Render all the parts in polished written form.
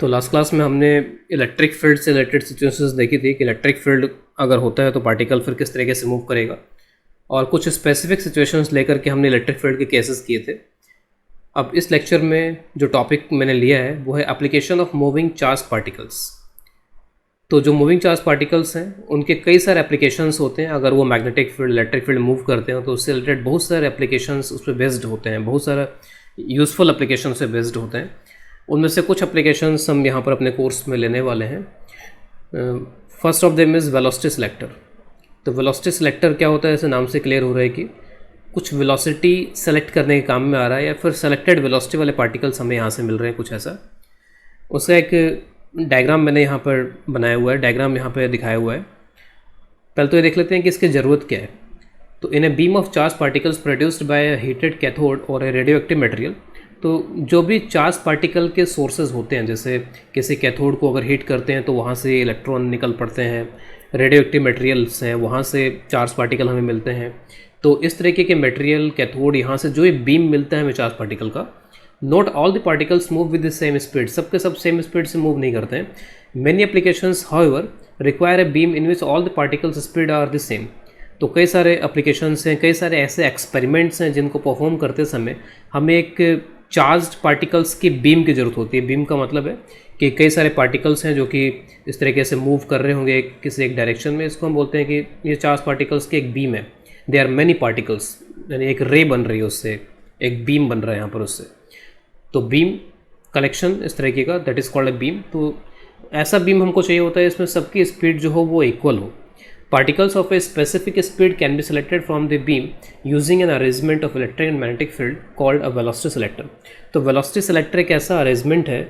तो last class में हमने इलेक्ट्रिक फील्ड से रिलेटेड सिचुएशंस देखी थी कि इलेक्ट्रिक फील्ड अगर होता है तो पार्टिकल फिर किस तरीके से मूव करेगा, और कुछ स्पेसिफिक सिचुएशंस लेकर के हमने इलेक्ट्रिक फील्ड के केसेस किए थे। अब इस लेक्चर में जो टॉपिक मैंने लिया है वो है application of moving charge particles. तो जो मूविंग चार्ज पार्टिकल्स हैं उनके कई सारे एप्लीकेशंस होते हैं। अगर वो magnetic field electric field move करते हैं तो उससे रिलेटेड बहुत सारे एप्लीकेशंस उस पर बेस्ड होते हैं, बहुत सारा यूज़फुल एप्लीकेशन से बेस्ड होते हैं। उनमें से कुछ एप्लीकेशंस हम यहाँ पर अपने कोर्स में लेने वाले हैं। First of them is velocity selector. तो वेलोसिटी सिलेक्टर क्या होता है, ऐसे नाम से क्लियर हो रहा है कि कुछ वेलोसिटी सेलेक्ट करने के काम में आ रहा है, या फिर सेलेक्टेड वेलोसिटी वाले पार्टिकल्स हमें यहाँ से मिल रहे हैं, कुछ ऐसा। उसका एक डायग्राम मैंने यहाँ पर बनाया हुआ है, डायग्राम यहाँ पर दिखाया हुआ है। पहले तो ये देख लेते हैं कि इसकी ज़रूरत क्या है। तो in a beam of charge particles produced by a heated cathode और ए रेडियो एक्टिव मटेरियल। तो जो भी चार्ज पार्टिकल के सोर्सेज होते हैं, जैसे किसी कैथोड को अगर हीट करते हैं तो वहाँ से इलेक्ट्रॉन निकल पड़ते हैं, रेडियो एक्टिव मटेरियल्स हैं वहाँ से चार्ज पार्टिकल हमें मिलते हैं। तो इस तरीके के मटेरियल कैथोड यहाँ से जो ये बीम मिलता है हमें चार्ज पार्टिकल का, not all the particles move with the same speed, सबके सब सेम स्पीड से मूव नहीं करते हैं। Many applications however require a beam in which all the particles speed are the same. तो कई सारे एप्लीकेशंस हैं, कई सारे ऐसे एक्सपेरिमेंट्स हैं जिनको परफॉर्म करते समय हमें एक चार्ज्ड पार्टिकल्स की बीम की ज़रूरत होती है। बीम का मतलब है कि कई सारे पार्टिकल्स हैं जो कि इस तरीके से मूव कर रहे होंगे किसी एक डायरेक्शन में। इसको हम बोलते हैं कि ये चार्ज पार्टिकल्स की एक बीम है। दे आर मैनी पार्टिकल्स, यानी एक रे बन रही है उससे, एक बीम बन रहा है यहाँ पर उससे। तो बीम कलेक्शन इस तरीके का, that is called a beam. तो ऐसा बीम हमको चाहिए होता है इसमें सबकी स्पीड जो हो वो इक्वल हो। Particles of a specific speed can be selected from the beam using an arrangement of electric and magnetic field called a velocity selector। तो velocity selector एक ऐसा अरेंजमेंट है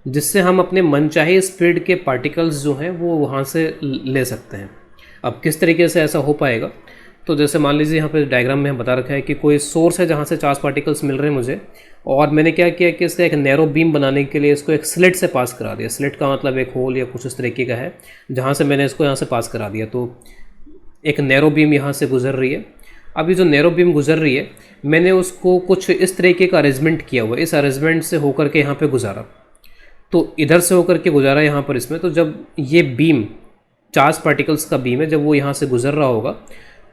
जिससे हम अपने मनचाहे स्पीड के पार्टिकल्स जो हैं वो वहाँ से ले सकते हैं। अब किस तरीके से ऐसा हो पाएगा, तो जैसे मान लीजिए यहाँ पे डायग्राम में हम बता रखा है कि कोई सोर्स है जहाँ से चार्ज पार्टिकल्स मिल रहे हैं मुझे, और मैंने क्या किया कि इसका एक नैरो बीम बनाने के लिए इसको एक स्लिट से पास करा दिया। स्लिट का मतलब एक होल या कुछ इस तरीके का है जहाँ से मैंने इसको यहाँ से पास करा दिया। तो एक नैरो बीम यहाँ से गुजर रही है। अभी जो नैरो बीम गुजर रही है मैंने उसको कुछ इस तरीके का अरेंजमेंट किया हुआ है, इस अरेंजमेंट से होकर के यहाँ पे गुजारा। तो इधर से होकर के गुजारा यहाँ पर इसमें। तो जब ये बीम चार्ज पार्टिकल्स का बीम है, जब वो यहाँ से गुजर रहा होगा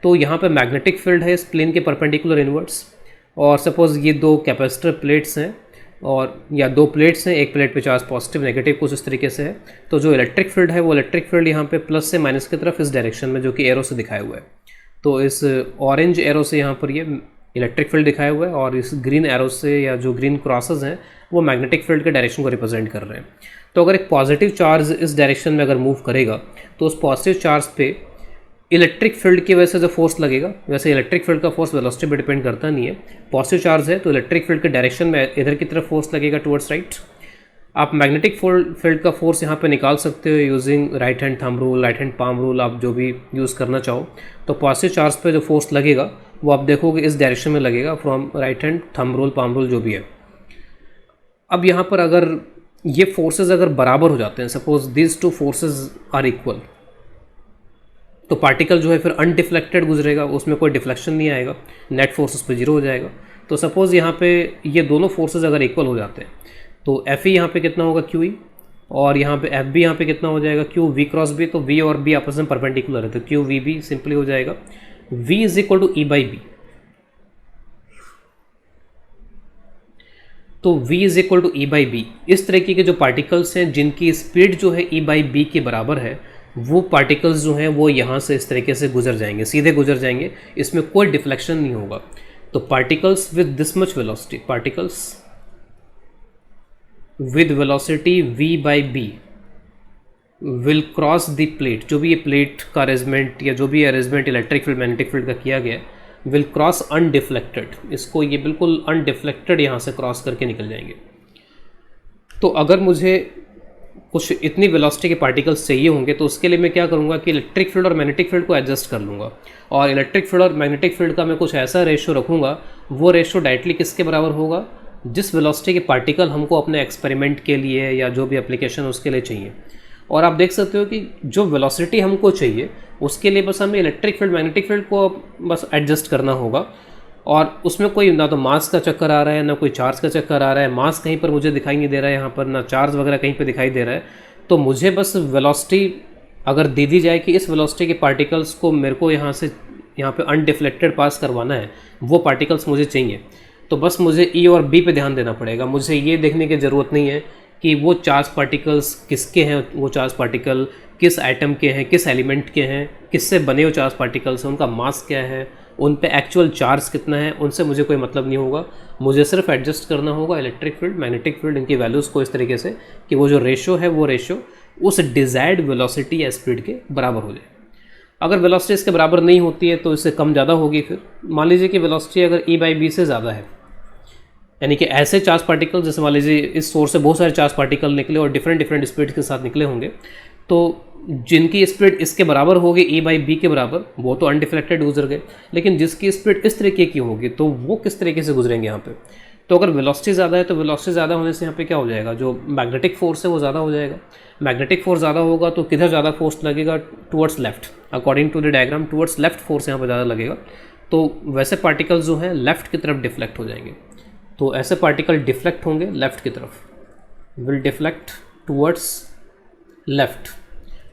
तो यहाँ पे मैग्नेटिक फील्ड है इस प्लेन के परपेंडिकुलर इनवर्ड्स। और सपोज़ ये दो कैपेसिटर प्लेट्स हैं, और या दो प्लेट्स हैं, एक प्लेट पे चार्ज पॉजिटिव नेगेटिव कुछ इस तरीके से है। तो जो इलेक्ट्रिक फील्ड है वो इलेक्ट्रिक फील्ड यहाँ पे प्लस से माइनस की तरफ इस डायरेक्शन में, जो कि एरो से दिखाया हुआ है। तो इस ऑरेंज एरो से यहाँ पर ये इलेक्ट्रिक फील्ड दिखाया हुआ है, और इस ग्रीन एरो से या जो ग्रीन क्रॉसेस हैं वो मैग्नेटिक फील्ड के डायरेक्शन को रिप्रेजेंट कर रहे हैं। तो अगर एक पॉजिटिव चार्ज इस डायरेक्शन में अगर मूव करेगा तो उस पॉजिटिव चार्ज पे इलेक्ट्रिक फील्ड की वजह से जो फोर्स लगेगा, वैसे इलेक्ट्रिक फील्ड का फोर्स वेलोसिटी पे डिपेंड करता नहीं है। पॉजिटिव चार्ज है तो इलेक्ट्रिक फील्ड के डायरेक्शन में इधर की तरफ फोर्स लगेगा टुवर्ड्स राइट। आप मैग्नेटिक फील्ड का फोर्स यहाँ पे निकाल सकते हो using right hand thumb rule, right hand palm rule, आप जो भी यूज़ करना चाहो। तो पॉजिटिव चार्ज पे जो फोर्स लगेगा वो आप देखोगे इस डायरेक्शन में लगेगा, from right hand thumb rule palm rule जो भी है। अब यहाँ पर अगर ये फोर्सेज अगर बराबर हो जाते हैं, suppose these two forces are equal, तो पार्टिकल जो है फिर अनडिफ्लेक्टेड गुजरेगा, उसमें कोई डिफ्लेक्शन नहीं आएगा, नेट फोर्स उस पर जीरो हो जाएगा। तो सपोज़ यहाँ पे ये दोनों फोर्सेस अगर इक्वल हो जाते हैं तो एफ ई यहाँ पे कितना होगा क्यू ई, और यहाँ पे एफ बी यहाँ पे कितना हो जाएगा क्यू वी क्रॉस बी। तो वी और बी आपस में परपेंडिकुलर है तो क्यू वी बी सिंपली हो जाएगा V is equal to E by B. तो v is equal to E by B. इस तरीके के जो पार्टिकल्स हैं जिनकी स्पीड जो है ई बाई बी के बराबर है, वो पार्टिकल्स जो हैं वो यहाँ से इस तरीके से गुजर जाएंगे, सीधे गुजर जाएंगे, इसमें कोई डिफ्लेक्शन नहीं होगा। तो particles with this much velocity, particles with velocity v by B will cross the plate. जो भी ये प्लेट का अरेंजमेंट या जो भी arrangement electric field magnetic field का किया गया है, विल क्रॉस अनडिफ्लेक्टेड। इसको ये बिल्कुल अनडिफ्लेक्टेड यहाँ से क्रॉस करके निकल जाएंगे। तो अगर मुझे कुछ इतनी वेलोसिटी के पार्टिकल्स चाहिए होंगे तो उसके लिए मैं क्या करूँगा कि इलेक्ट्रिक फील्ड और मैग्नेटिक फील्ड को एडजस्ट कर लूँगा, और इलेक्ट्रिक फील्ड और मैग्नेटिक फील्ड का मैं कुछ ऐसा रेशियो रखूँगा, वो रेशियो डायरेक्टली किसके बराबर होगा, जिस वेलोसिटी के पार्टिकल हमको अपने एक्सपेरिमेंट के लिए या जो भी एप्लीकेशन उसके लिए चाहिए। और आप देख सकते हो कि जो वेलोसिटी हमको चाहिए उसके लिए बस हमें इलेक्ट्रिक फील्ड मैग्नेटिक फील्ड को बस एडजस्ट करना होगा। और उसमें कोई ना तो मास का चक्कर आ रहा है, ना कोई चार्ज का चक्कर आ रहा है, मास कहीं पर मुझे दिखाई नहीं दे रहा है यहाँ पर, ना चार्ज वगैरह कहीं पर दिखाई दे रहा है। तो मुझे बस वेलोसिटी अगर दे दी जाए कि इस वेलोसिटी के पार्टिकल्स को मेरे को यहाँ से यहाँ पे अनडिफ्लेक्टेड पास करवाना है, वो पार्टिकल्स मुझे चाहिए, तो बस मुझे ई और बी पे ध्यान देना पड़ेगा। मुझे ये देखने की ज़रूरत नहीं है कि वो चार्ज पार्टिकल्स किसके हैं, वो चार्ज पार्टिकल किस एटम के हैं, किस एलिमेंट के हैं, किससे बने हुए चार्ज पार्टिकल्स हैं, उनका मास क्या है, उन पे एक्चुअल चार्ज कितना है, उनसे मुझे कोई मतलब नहीं होगा। मुझे सिर्फ एडजस्ट करना होगा इलेक्ट्रिक फील्ड, मैग्नेटिक फील्ड, इनकी वैल्यूज़ को इस तरीके से कि वो जो रेशो है वो रेशो उस डिज़ायर्ड वेलोसिटी या स्पीड के बराबर हो जाए। अगर वेलोसिटी इसके बराबर नहीं होती है तो इससे कम ज़्यादा होगी। फिर मान लीजिए कि वेलोसिटी अगर E/B से ज़्यादा है, यानी कि ऐसे चार्ज पार्टिकल, जैसे मान लीजिए इस सोर्स से बहुत सारे चार्ज पार्टिकल निकले और डिफरेंट डिफरेंट स्पीड के साथ निकले होंगे, तो जिनकी स्पीड इसके बराबर होगी E/B के बराबर, वो तो अनडिफ्लेक्टेड गुजर गए, लेकिन जिसकी स्पीड इस तरीके की होगी तो वो किस तरीके से गुजरेंगे यहाँ पे। तो अगर वेलोसिटी ज़्यादा है तो वेलोसिटी ज़्यादा होने से यहाँ पे क्या हो जाएगा, जो मैग्नेटिक फोर्स है वो ज़्यादा हो जाएगा। मैग्नेटिक फोर्स ज़्यादा होगा तो किधर ज़्यादा फोर्स लगेगा, towards left, according to the diagram towards left force यहाँ पर ज़्यादा लगेगा। तो वैसे पार्टिकल्स जो हैं लेफ़्ट की तरफ डिफ्लेक्ट हो जाएंगे। तो ऐसे पार्टिकल डिफ्लेक्ट होंगे लेफ़्ट की तरफ, विल डिफ्लेक्ट टुवर्ड्स लेफ़्ट।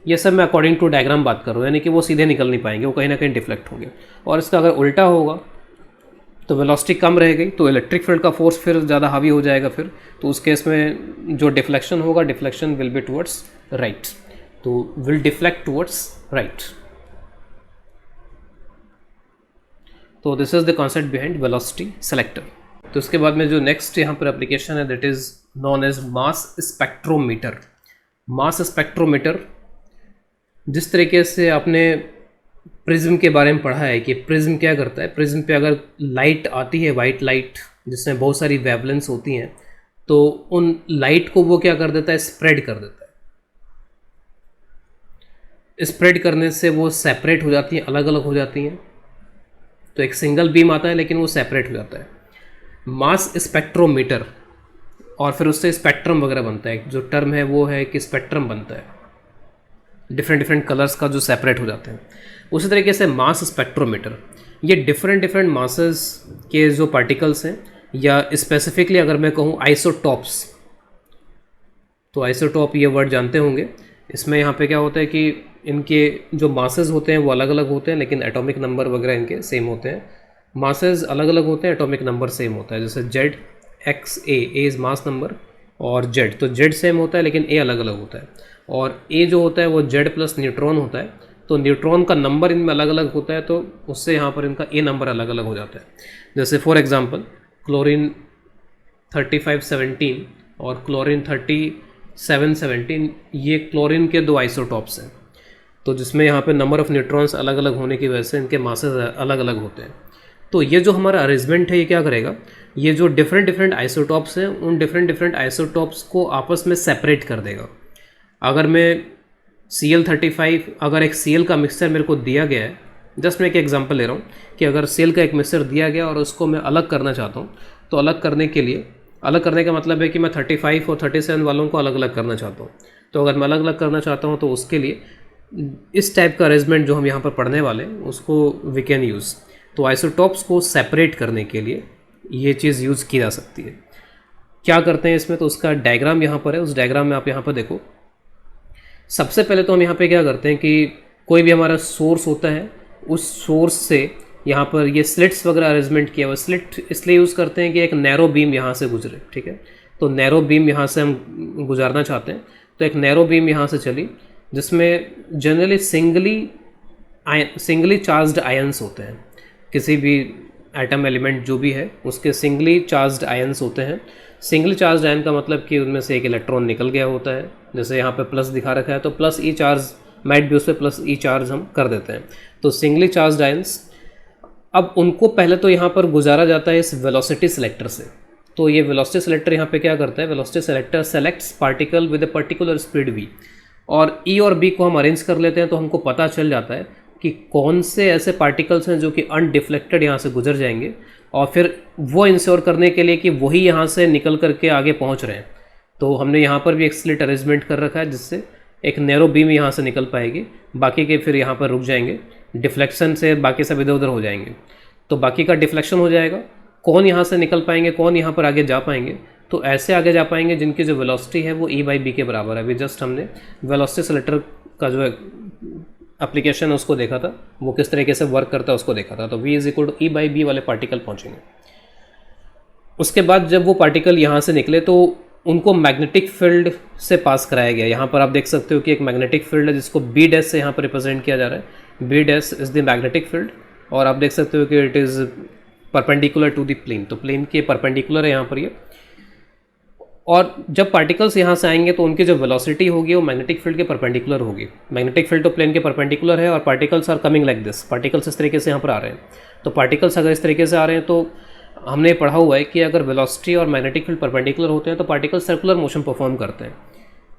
ये सब मैं अकॉर्डिंग टू डायग्राम बात कर रहा हूँ, यानी कि वो सीधे निकल नहीं पाएंगे, वो कहीं ना कहीं डिफ्लेक्ट होंगे। और इसका अगर उल्टा होगा तो वेलोसिटी कम रह गई तो इलेक्ट्रिक फील्ड का फोर्स फिर ज़्यादा हावी हो जाएगा फिर, तो उस केस में जो डिफ्लेक्शन होगा, deflection will be towards right, तो विल डिफ्लेक्ट टुवर्ड्स राइट। तो this is the concept behind velocity selector. तो उसके बाद में जो नेक्स्ट यहाँ पर एप्लीकेशन है that is known as mass spectrometer. Mass spectrometer, जिस तरीके से आपने प्रिज्म के बारे में पढ़ा है कि प्रिज्म क्या करता है, प्रिज्म पे अगर लाइट आती है, वाइट लाइट जिसमें बहुत सारी वेवलेंस होती हैं, तो उन लाइट को वो क्या कर देता है, स्प्रेड कर देता है। स्प्रेड करने से वो सेपरेट हो जाती हैं, अलग अलग हो जाती हैं। तो एक सिंगल बीम आता है लेकिन वो सेपरेट हो जाता है। मास स्पेक्ट्रोमीटर, और फिर उससे स्पेक्ट्रम वगैरह बनता है। जो टर्म है वो है कि स्पेक्ट्रम बनता है, डिफरेंट डिफरेंट कलर्स का जो सेपरेट हो जाते हैं। उसी तरीके से मास स्पेक्ट्रोमीटर, ये डिफरेंट डिफरेंट मासेस के जो पार्टिकल्स हैं, या स्पेसिफिकली अगर मैं कहूँ आइसोटॉप्स, तो आइसोटॉप ये वर्ड जानते होंगे। इसमें यहाँ पे क्या होता है कि इनके जो मासेस होते हैं वो अलग अलग होते हैं, लेकिन एटॉमिक नंबर वगैरह इनके सेम होते हैं। मासेस अलग अलग होते हैं, एटॉमिक नंबर सेम होता है। जैसे Z x A is mass number, और जेड, तो जेड सेम होता है लेकिन ए अलग अलग होता है। और ए जो होता है वो जेड प्लस न्यूट्रॉन होता है, तो न्यूट्रॉन का नंबर इनमें अलग अलग होता है, तो उससे यहाँ पर इनका ए नंबर अलग अलग हो जाता है। जैसे फॉर एग्जांपल क्लोरीन 3517 और क्लोरीन 3717, ये क्लोरीन के दो आइसोटॉप्स हैं, तो जिसमें यहाँ पे नंबर ऑफ़ न्यूट्रॉन्स अलग अलग होने की वजह से इनके मासेस अलग अलग होते हैं। तो ये जो हमारा अरेंजमेंट है ये क्या करेगा, ये जो डिफरेंट डिफरेंट आइसोटॉप्स हैं उन डिफरेंट डिफरेंट आइसोटॉप्स को आपस में सेपरेट कर देगा। अगर मैं Cl35, अगर एक Cl का मिक्सचर मेरे को दिया गया है, जस्ट मैं एक एग्जांपल ले रहा हूँ कि अगर Cl का एक मिक्सचर दिया गया और उसको मैं अलग करना चाहता हूँ, तो अलग करने के लिए, अलग करने का मतलब है कि मैं 35 और 37 वालों को अलग अलग करना चाहता हूँ। तो अगर मैं अलग अलग करना चाहता हूँ तो उसके लिए इस टाइप का अरेंजमेंट जो हम यहाँ पर पढ़ने वाले हैं उसको वी कैन यूज़। तो आइसोटॉप्स को सेपरेट करने के लिए ये चीज़ यूज़ की जा सकती है। क्या करते हैं इसमें, तो उसका डायग्राम यहाँ पर है, उस डायग्राम में आप यहाँ पर देखो। सबसे पहले तो हम यहाँ पे क्या करते हैं कि कोई भी हमारा सोर्स होता है, उस सोर्स से यहाँ पर ये स्लिट्स वगैरह अरेंजमेंट किया हुआ। स्लिट इसलिए यूज़ करते हैं कि एक नैरो बीम यहाँ से गुजरे, ठीक है। तो नैरो बीम यहाँ से हम गुजारना चाहते हैं, तो एक नैरो बीम यहाँ से चली जिसमें जनरली सिंगली चार्ज्ड आयंस होते हैं। किसी भी एटम एलिमेंट जो भी है उसके सिंगली चार्ज्ड आयंस होते हैं। सिंगल चार्ज आयन का मतलब कि उनमें से एक इलेक्ट्रॉन निकल गया होता है। जैसे यहाँ पे प्लस दिखा रखा है तो प्लस ई चार्ज माइट भी, उस पर प्लस ई चार्ज हम कर देते हैं। तो सिंगली चार्ज आयंस, अब उनको पहले तो यहाँ पर गुजारा जाता है इस वेलोसिटी सेलेक्टर से। तो ये वेलोसिटी सेलेक्टर यहाँ पे क्या करता है, velocity selector selects particle with a particular speed v, और ई और बी को हम अरेंज कर लेते हैं तो हमको पता चल जाता है कि कौन से ऐसे पार्टिकल्स हैं जो कि अनडिफ्लेक्टेड यहाँ से गुजर जाएंगे, और फिर वो इंश्योर करने के लिए कि वही यहाँ से निकल करके आगे पहुँच रहे हैं। तो हमने यहाँ पर भी एक स्लिट अरेंजमेंट कर रखा है जिससे एक नैरो बीम यहाँ से निकल पाएगी, बाकी के फिर यहाँ पर रुक जाएंगे, डिफ्लेक्शन से बाकी सब इधर उधर हो जाएंगे। तो बाकी का डिफ्लेक्शन हो जाएगा। कौन यहाँ से निकल पाएंगे, कौन यहाँ पर आगे जा पाएंगे, तो ऐसे आगे जा पाएंगे जिनकी जो वेलोसिटी है वो E/B के बराबर है। अभी जस्ट हमने वेलोसिटी सेलेक्टर का जो एप्लीकेशन है उसको देखा था, वो किस तरीके से वर्क करता है उसको देखा था। तो V = E/B वाले पार्टिकल पहुँचेंगे। उसके बाद जब वो पार्टिकल यहाँ से निकले तो उनको मैग्नेटिक फील्ड से पास कराया गया। यहाँ पर आप देख सकते हो कि एक मैग्नेटिक फील्ड है जिसको B' से यहाँ पर रिप्रेजेंट किया जा रहा है। B' is the magnetic field, और आप देख सकते हो कि it is perpendicular to the plane, तो प्लेन के परपेंडिकुलर है यहाँ पर ये। और जब पार्टिकल्स यहाँ से आएंगे तो उनकी जो वेलोसिटी होगी वो मैग्नेटिक फील्ड के परपेंडिकुलर होगी। मैग्नेटिक फील्ड तो प्लेन के परपेंडिकुलर है और particles are coming like this, particles इस तरीके से यहाँ पर आ रहे हैं। तो पार्टिकल्स अगर इस तरीके से आ रहे हैं तो हमने पढ़ा हुआ है कि अगर वेलोसिटी और मैग्नेटिक फील्ड परपेंडिकुलर होते हैं तो पार्टिकल सर्कुलर मोशन परफॉर्म करते हैं।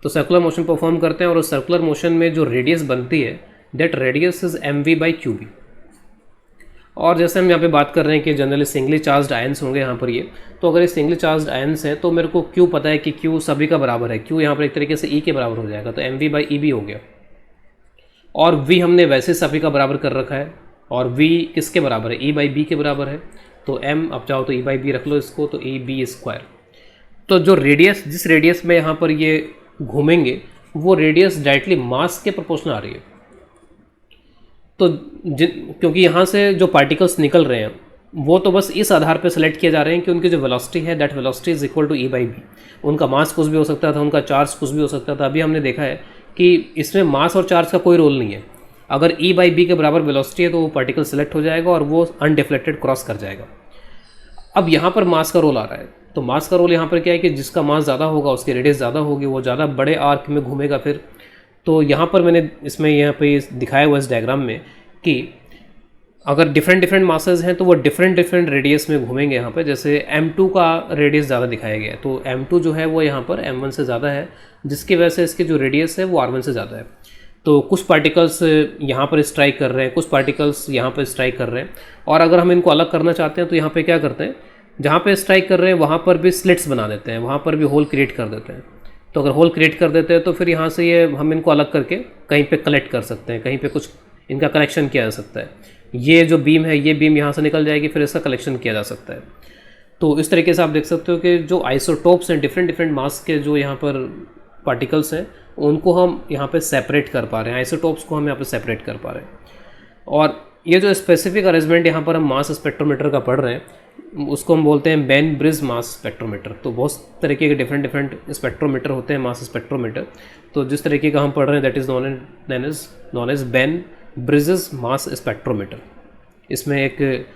तो सर्कुलर मोशन परफॉर्म करते हैं और उस सर्कुलर मोशन में जो रेडियस बनती है दैट रेडियस इज mv/qb। और जैसे हम यहाँ पे बात कर रहे हैं कि जनरली सिंगली चार्ज्ड आयंस होंगे यहाँ पर ये, तो अगर ये सिंगली चार्ज्ड आयंस है तो मेरे को Q पता है कि Q सभी का बराबर है। Q यहाँ पर एक तरीके से E के बराबर हो जाएगा, तो mv/EB हो गया। और V हमने वैसे सभी का बराबर कर रखा है, और V किसके बराबर है, E/B के बराबर है। तो M अब चाहो तो E/B रख लो इसको, तो EB²। तो जो रेडियस, जिस रेडियस में यहाँ पर ये घूमेंगे वो रेडियस डायरेक्टली मास के प्रोपोर्शनल आ रही है। तो क्योंकि यहाँ से जो पार्टिकल्स निकल रहे हैं वो तो बस इस आधार पर सेलेक्ट किए जा रहे हैं कि उनकी जो वेलोसिटी है that velocity is equal to E/B। उनका मास कुछ भी हो सकता था, उनका चार्ज कुछ भी हो सकता था। अभी हमने देखा है कि इसमें मास और चार्ज का कोई रोल नहीं है। अगर E/B के बराबर वेलोसिटी है तो वो पार्टिकल सेलेक्ट हो जाएगा और वो अनडिफ्लेक्टेड क्रॉस कर जाएगा। अब यहाँ पर मास का रोल आ रहा है, तो मास का रोल यहाँ पर क्या है कि जिसका मास ज़्यादा होगा उसकी रेडियस ज़्यादा होगी, वो ज़्यादा बड़े आर्क में घूमेगा फिर। तो यहाँ पर मैंने इसमें यहाँ पे दिखाया हुआ इस डायग्राम में कि अगर डिफरेंट मासेस हैं तो वो डिफरेंट रेडियस में घूमेंगे यहाँ पे। जैसे M2 का रेडियस ज़्यादा दिखाया गया है, तो M2 जो है वो यहाँ पर M1 से ज़्यादा है, जिसकी वजह से इसकी जो रेडियस है वो R1 से ज़्यादा है। तो कुछ पार्टिकल्स यहाँ पर स्ट्राइक कर रहे हैं, कुछ पार्टिकल्स यहाँ पर स्ट्राइक कर रहे हैं। और अगर हम इनको अलग करना चाहते हैं तो यहाँ पे क्या करते हैं, जहाँ पे स्ट्राइक कर रहे हैं वहाँ पर भी स्लिट्स बना देते हैं, वहाँ पर भी होल क्रिएट कर देते हैं। तो अगर होल क्रिएट कर देते हैं तो फिर यहाँ से ये हम इनको अलग करके कहीं पे कलेक्ट कर सकते हैं, कहीं पे कुछ इनका कलेक्शन किया जा सकता है। ये जो बीम है, ये बीम यहाँ से निकल जाएगी, फिर इसका कलेक्शन किया जा सकता है। तो इस तरीके से आप देख सकते हो कि जो आइसोटोप्स हैं, डिफरेंट मास के जो यहाँ पर पार्टिकल्स हैं, उनको हम यहाँ पे सेपरेट कर पा रहे हैं, आइसोटोप्स को हम यहाँ पे सेपरेट कर पा रहे हैं। और ये जो स्पेसिफिक अरेंजमेंट यहाँ पर हम मास स्पेक्ट्रोमीटर का पढ़ रहे हैं उसको हम बोलते हैं बेन ब्रिज मास स्पेक्ट्रोमीटर। तो बहुत तरीके के डिफरेंट स्पेक्ट्रोमीटर होते हैं, मास स्पेक्ट्रोमीटर। तो जिस तरीके का हम पढ़ रहे हैं that is known as Bainbridge's mass spectrometer. इसमें एक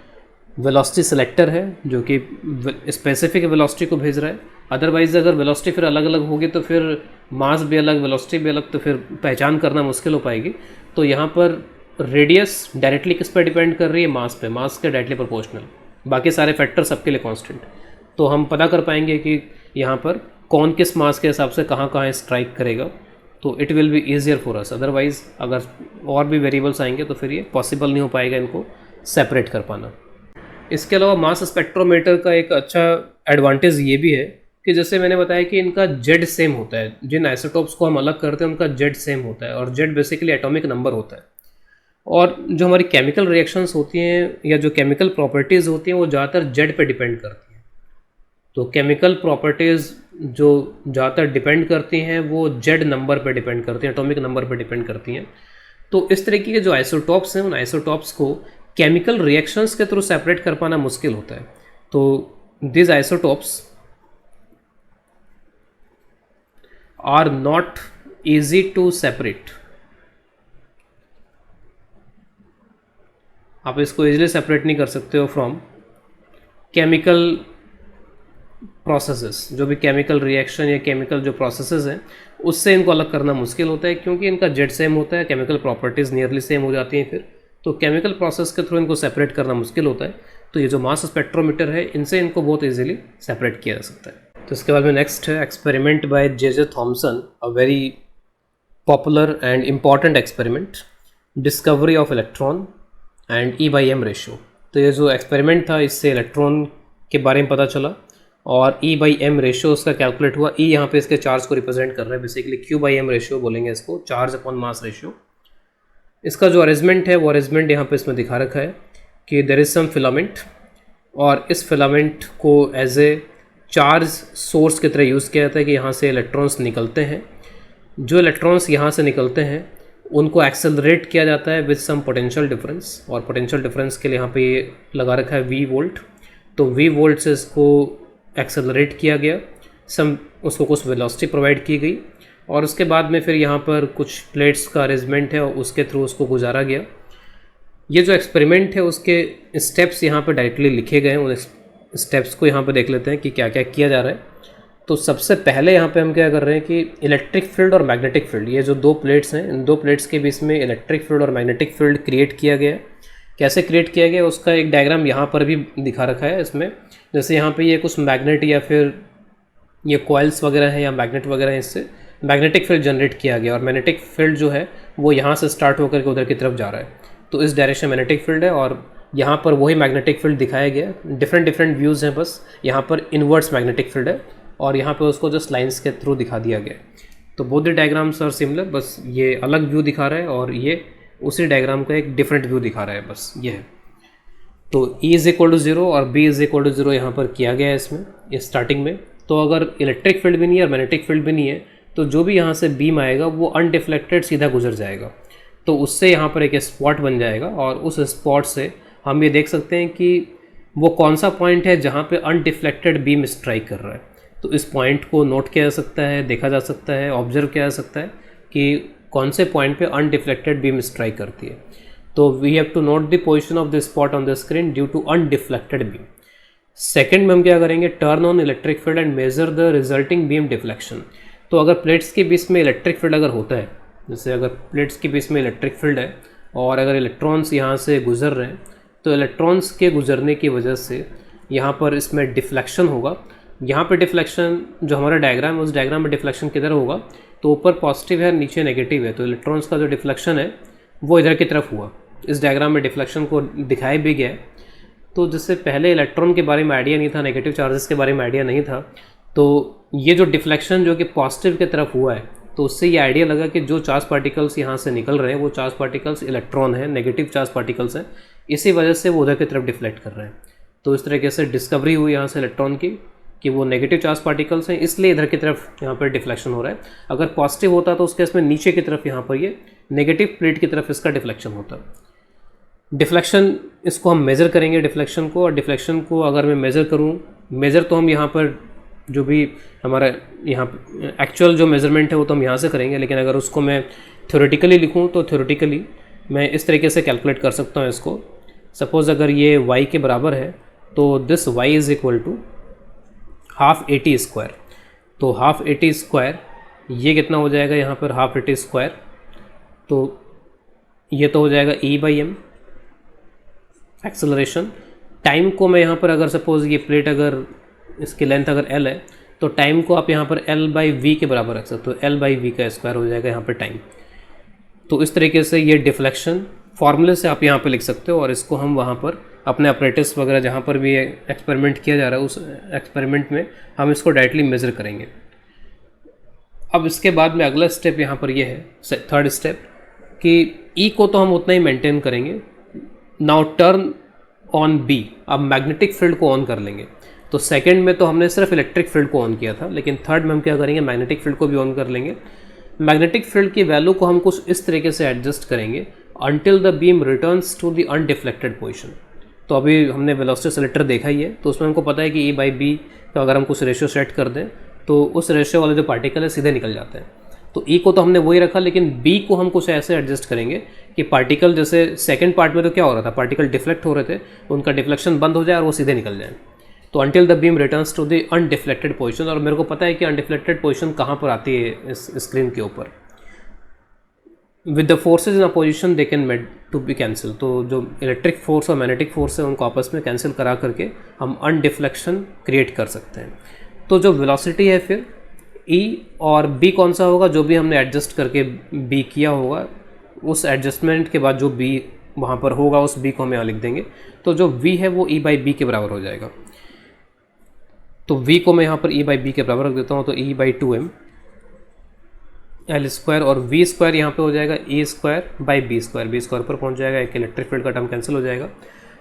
वेलोसिटी सेलेक्टर है जो कि स्पेसिफिक वेलोसिटी को भेज रहा है। अदरवाइज अगर वेलोसिटी फिर अलग अलग होगी तो फिर मास भी अलग, वेलोसिटी भी अलग, तो फिर पहचान करना मुश्किल हो पाएगी। तो यहाँ पर रेडियस डायरेक्टली किस पर डिपेंड कर रही है, मास पे, मास के डायरेक्टली प्रोपोर्शनल, बाकी सारे फैक्टर सबके लिए कांस्टेंट। तो हम पता कर पाएंगे कि यहाँ पर कौन किस मास के हिसाब से कहाँ कहाँ स्ट्राइक करेगा, तो it will be easier for us. Otherwise अगर और भी वेरिएबल्स आएंगे तो फिर ये पॉसिबल नहीं हो पाएगा इनको सेपरेट कर पाना। इसके अलावा मास स्पेक्ट्रोमीटर का एक अच्छा एडवांटेज ये भी है कि जैसे मैंने बताया कि इनका जेड सेम होता है, जिन आइसोटोप्स को हम अलग करते हैं उनका जेड सेम होता है, और जेड बेसिकली एटॉमिक नंबर होता है। और जो हमारी केमिकल रिएक्शंस होती हैं या जो केमिकल प्रॉपर्टीज़ होती हैं वो ज़्यादातर जेड पे डिपेंड करती हैं। तो केमिकल प्रॉपर्टीज़ जो ज़्यादातर डिपेंड करती हैं वो जेड नंबर पे डिपेंड करती हैं, एटॉमिक नंबर पे डिपेंड करती हैं। तो इस तरीके के जो आइसोटोप्स हैं उन आइसोटोप्स को केमिकल रिएक्शंस के थ्रू सेपरेट कर पाना मुश्किल होता है। तो this isotopes are not easy to separate. आप इसको इजीली सेपरेट नहीं कर सकते हो फ्रॉम केमिकल प्रोसेसेस। जो भी केमिकल रिएक्शन या केमिकल जो प्रोसेसेस हैं उससे इनको अलग करना मुश्किल होता है, क्योंकि इनका जेड सेम होता है, केमिकल प्रॉपर्टीज़ नियरली सेम हो जाती हैं फिर, तो केमिकल प्रोसेस के थ्रू इनको सेपरेट करना मुश्किल होता है। तो ये जो मास स्पेक्ट्रोमीटर है इनसे इनको बहुत इजीली सेपरेट किया जा सकता है। तो इसके बाद में नेक्स्ट है experiment by J Thomson, a very popular and important experiment, discovery of electron and E/M ratio. तो ये जो एक्सपेरिमेंट था इससे इलेक्ट्रॉन के बारे में पता चला और E/M रेशियो उसका कैलकुलेट हुआ। E यहाँ पे इसके चार्ज को रिप्रेजेंट कर रहा है, बेसिकली Q/M रेशियो बोलेंगे इसको, चार्ज अपॉन मास रेशियो। इसका जो अरेंजमेंट है वो अरेंजमेंट यहाँ पे इसमें दिखा रखा है कि देयर इज़ सम फिलामेंट और इस फिलामेंट को एज ए चार्ज सोर्स की तरह यूज़ किया जाता है कि यहाँ से इलेक्ट्रॉन्स निकलते हैं। जो इलेक्ट्रॉन्स यहाँ से निकलते हैं उनको एक्सेलरेट किया जाता है विद सम पोटेंशियल डिफरेंस, और पोटेंशियल डिफरेंस के लिए यहाँ पे ये लगा रखा है V वोल्ट। तो V वोल्ट से इसको एक्सेलरेट किया गया, उसको कुछ वेलोसिटी प्रोवाइड की गई, और उसके बाद में फिर यहाँ पर कुछ प्लेट्स का अरेंजमेंट है और उसके थ्रू उसको गुजारा गया। ये जो एक्सपेरिमेंट है उसके स्टेप्स यहाँ पर डायरेक्टली लिखे गए हैं, उन स्टेप्स को यहाँ पर देख लेते हैं कि क्या क्या किया जा रहा है। तो सबसे पहले यहाँ पे हम क्या कर रहे हैं कि इलेक्ट्रिक फील्ड और मैग्नेटिक फील्ड, ये जो दो प्लेट्स हैं, इन दो प्लेट्स के बीच में इलेक्ट्रिक फील्ड और मैग्नेटिक फील्ड क्रिएट किया गया है। कैसे क्रिएट किया गया उसका एक डायग्राम यहाँ पर भी दिखा रखा है इसमें। जैसे यहाँ पे ये कुछ मैग्नेट या फिर ये कॉइल्स वगैरह हैं या मैग्नेट वगैरह हैं, इससे मैग्नेटिक फील्ड जनरेट किया गया, और मैग्नेटिक फील्ड जो है वो यहाँ से स्टार्ट होकर के उधर की तरफ जा रहा है। तो इस डायरेक्शन मैग्नेटिक फील्ड है और यहाँ पर वही मैग्नेटिक फील्ड दिखाया गया। डिफरेंट व्यूज़ हैं, बस यहाँ पर इन्वर्स मैग्नेटिक फील्ड है और यहाँ पे उसको जस्ट लाइंस के थ्रू दिखा दिया गया। तो both the diagrams are similar, बस ये अलग व्यू दिखा रहा है और ये उसी डायग्राम का एक डिफरेंट व्यू दिखा रहा है, बस ये है। तो E इज़ इक्वल टू 0 और B इज़ इक्वल टू 0 यहाँ पर किया गया है इसमें, इस स्टार्टिंग में। तो अगर इलेक्ट्रिक फील्ड भी नहीं है और मैग्नेटिक फील्ड भी नहीं है तो जो भी यहाँ से बीम आएगा वो अनडिफ्लेक्टेड सीधा गुजर जाएगा। तो उससे यहाँ पर एक स्पॉट बन जाएगा और उस स्पॉट से हम ये देख सकते हैं कि वो कौन सा पॉइंट है जहाँ पे अनडिफ्लेक्टेड बीम स्ट्राइक कर रहा है। तो इस पॉइंट को नोट किया जा सकता है, देखा जा सकता है, ऑब्जर्व किया जा सकता है कि कौन से पॉइंट पे अनडिफ्लेक्टेड बीम स्ट्राइक करती है। तो we have to note the position of the spot on the screen due to undeflected beam. Second में हम क्या करेंगे, turn on electric field and measure the resulting beam deflection. तो अगर प्लेट्स के बीच में इलेक्ट्रिक फील्ड अगर होता है, जैसे अगर प्लेट्स के बीच में इलेक्ट्रिक फील्ड है और अगर इलेक्ट्रॉन्स यहाँ से गुजर रहे हैं तो इलेक्ट्रॉन्स के गुजरने की वजह से यहाँ पर इसमें डिफ्लेक्शन होगा। यहाँ पे डिफ्लेक्शन जो हमारा डायग्राम है उस डायग्राम में डिफ्लेक्शन किधर होगा, तो ऊपर पॉजिटिव है नीचे नेगेटिव है, तो इलेक्ट्रॉन्स का जो डिफ्लेक्शन है वो इधर की तरफ हुआ। इस डायग्राम में डिफ्लेक्शन को दिखाया भी गया है। तो जिससे पहले इलेक्ट्रॉन के बारे में आइडिया नहीं था, नेगेटिव चार्जेस के बारे में आइडिया नहीं था, तो ये जो डिफ्लेक्शन जो कि पॉजिटिव की तरफ हुआ है तो उससे ये आइडिया लगा कि जो चार्ज पार्टिकल्स यहाँ से निकल रहे हैं वो चार्ज पार्टिकल्स इलेक्ट्रॉन हैं, नेगेटिव चार्ज पार्टिकल्स हैं, इसी वजह से वो उधर की तरफ डिफ्लेक्ट कर रहे हैं। तो इस तरीके से डिस्कवरी हुई यहाँ से इलेक्ट्रॉन की कि वो नेगेटिव चार्ज पार्टिकल्स हैं, इसलिए इधर की तरफ यहाँ पर डिफ्लेक्शन हो रहा है। अगर पॉजिटिव होता तो उसके इसमें नीचे की तरफ यहाँ पर ये नेगेटिव प्लेट की तरफ इसका डिफ्लेक्शन होता। डिफ्लेक्शन इसको हम मेज़र करेंगे डिफ्लेक्शन को, और डिफ्लेक्शन को अगर मैं मेज़र करूँ, मेज़र तो हम यहाँ पर जो भी हमारा यहाँ एक्चुअल जो मेज़रमेंट है वो तो हम यहाँ से करेंगे, लेकिन अगर उसको मैं थ्योरेटिकली लिखूँ तो थ्योरेटिकली मैं इस तरीके से कैलकुलेट कर सकता हूँ इसको। सपोज़ अगर ये y के बराबर है तो this y is equal to half AT²। तो हाफ AT² ये कितना हो जाएगा यहाँ पर, हाफ AT², तो ये तो हो जाएगा E/m एक्सेलरेशन। टाइम को मैं यहाँ पर अगर सपोज़ ये प्लेट अगर इसकी लेंथ अगर L है तो टाइम को आप यहाँ पर L/v के बराबर रख सकते हो, L/v का स्क्वायर हो जाएगा यहाँ पर टाइम। तो इस तरीके से ये डिफ्लेक्शन फार्मूले से आप यहाँ पे लिख सकते हो, और इसको हम वहाँ पर अपने अपरेटिस वगैरह जहाँ पर भी एक्सपेरिमेंट किया जा रहा है उस एक्सपेरिमेंट में हम इसको डायरेक्टली मेज़र करेंगे। अब इसके बाद में अगला स्टेप यहाँ पर ये है थर्ड स्टेप कि E को तो हम उतना ही मेंटेन करेंगे। नाउ टर्न ऑन B, अब मैग्नेटिक फील्ड को ऑन कर लेंगे। तो सेकंड में तो हमने सिर्फ इलेक्ट्रिक फील्ड को ऑन किया था, लेकिन थर्ड में हम क्या करेंगे, मैग्नेटिक फील्ड को भी ऑन कर लेंगे। मैग्नेटिक फील्ड की वैल्यू को हम कुछ इस तरीके से एडजस्ट करेंगे until the beam returns to the undeflected position। तो अभी हमने वेलोसिटी सेलेक्टर देखा ही है, तो उसमें हमको पता है कि E/B का अगर हम कुछ रेशियो सेट कर दें तो उस रेशियो वाले जो पार्टिकल है सीधे निकल जाते हैं। तो E को तो हमने वही रखा, लेकिन B को हम कुछ ऐसे एडजस्ट करेंगे कि पार्टिकल, जैसे सेकंड पार्ट में तो क्या हो रहा था, पार्टिकल डिफ्लेक्ट हो रहे थे, उनका डिफ्लेक्शन बंद हो जाए और वो सीधे निकल जाए। तो until the beam returns to the undeflected position, और मेरे को पता है कि अनडिफ्लेक्टेड पोजीशन कहाँ पर आती है इस स्क्रीन के ऊपर। With the forces in opposition they can made to be cancel. तो जो इलेक्ट्रिक फोर्स और मैग्नेटिक फोर्स है उनको आपस में कैंसिल करा करके हम अनडिफ्लेक्शन क्रिएट कर सकते हैं। तो जो वेलोसिटी है फिर E और B कौन सा होगा, जो भी हमने एडजस्ट करके B किया होगा, उस एडजस्टमेंट के बाद जो B वहाँ पर होगा उस B को हम यहाँ लिख देंगे। तो जो V है वो E/B के बराबर हो जाएगा। तो V को मैं यहाँ पर E/B के बराबर रख देता हूँ, तो E/2m L² और V² यहाँ पे हो जाएगा E² by B²। B² पर पहुँच जाएगा, एक इलेक्ट्रिक फील्ड का टर्म कैंसिल हो जाएगा।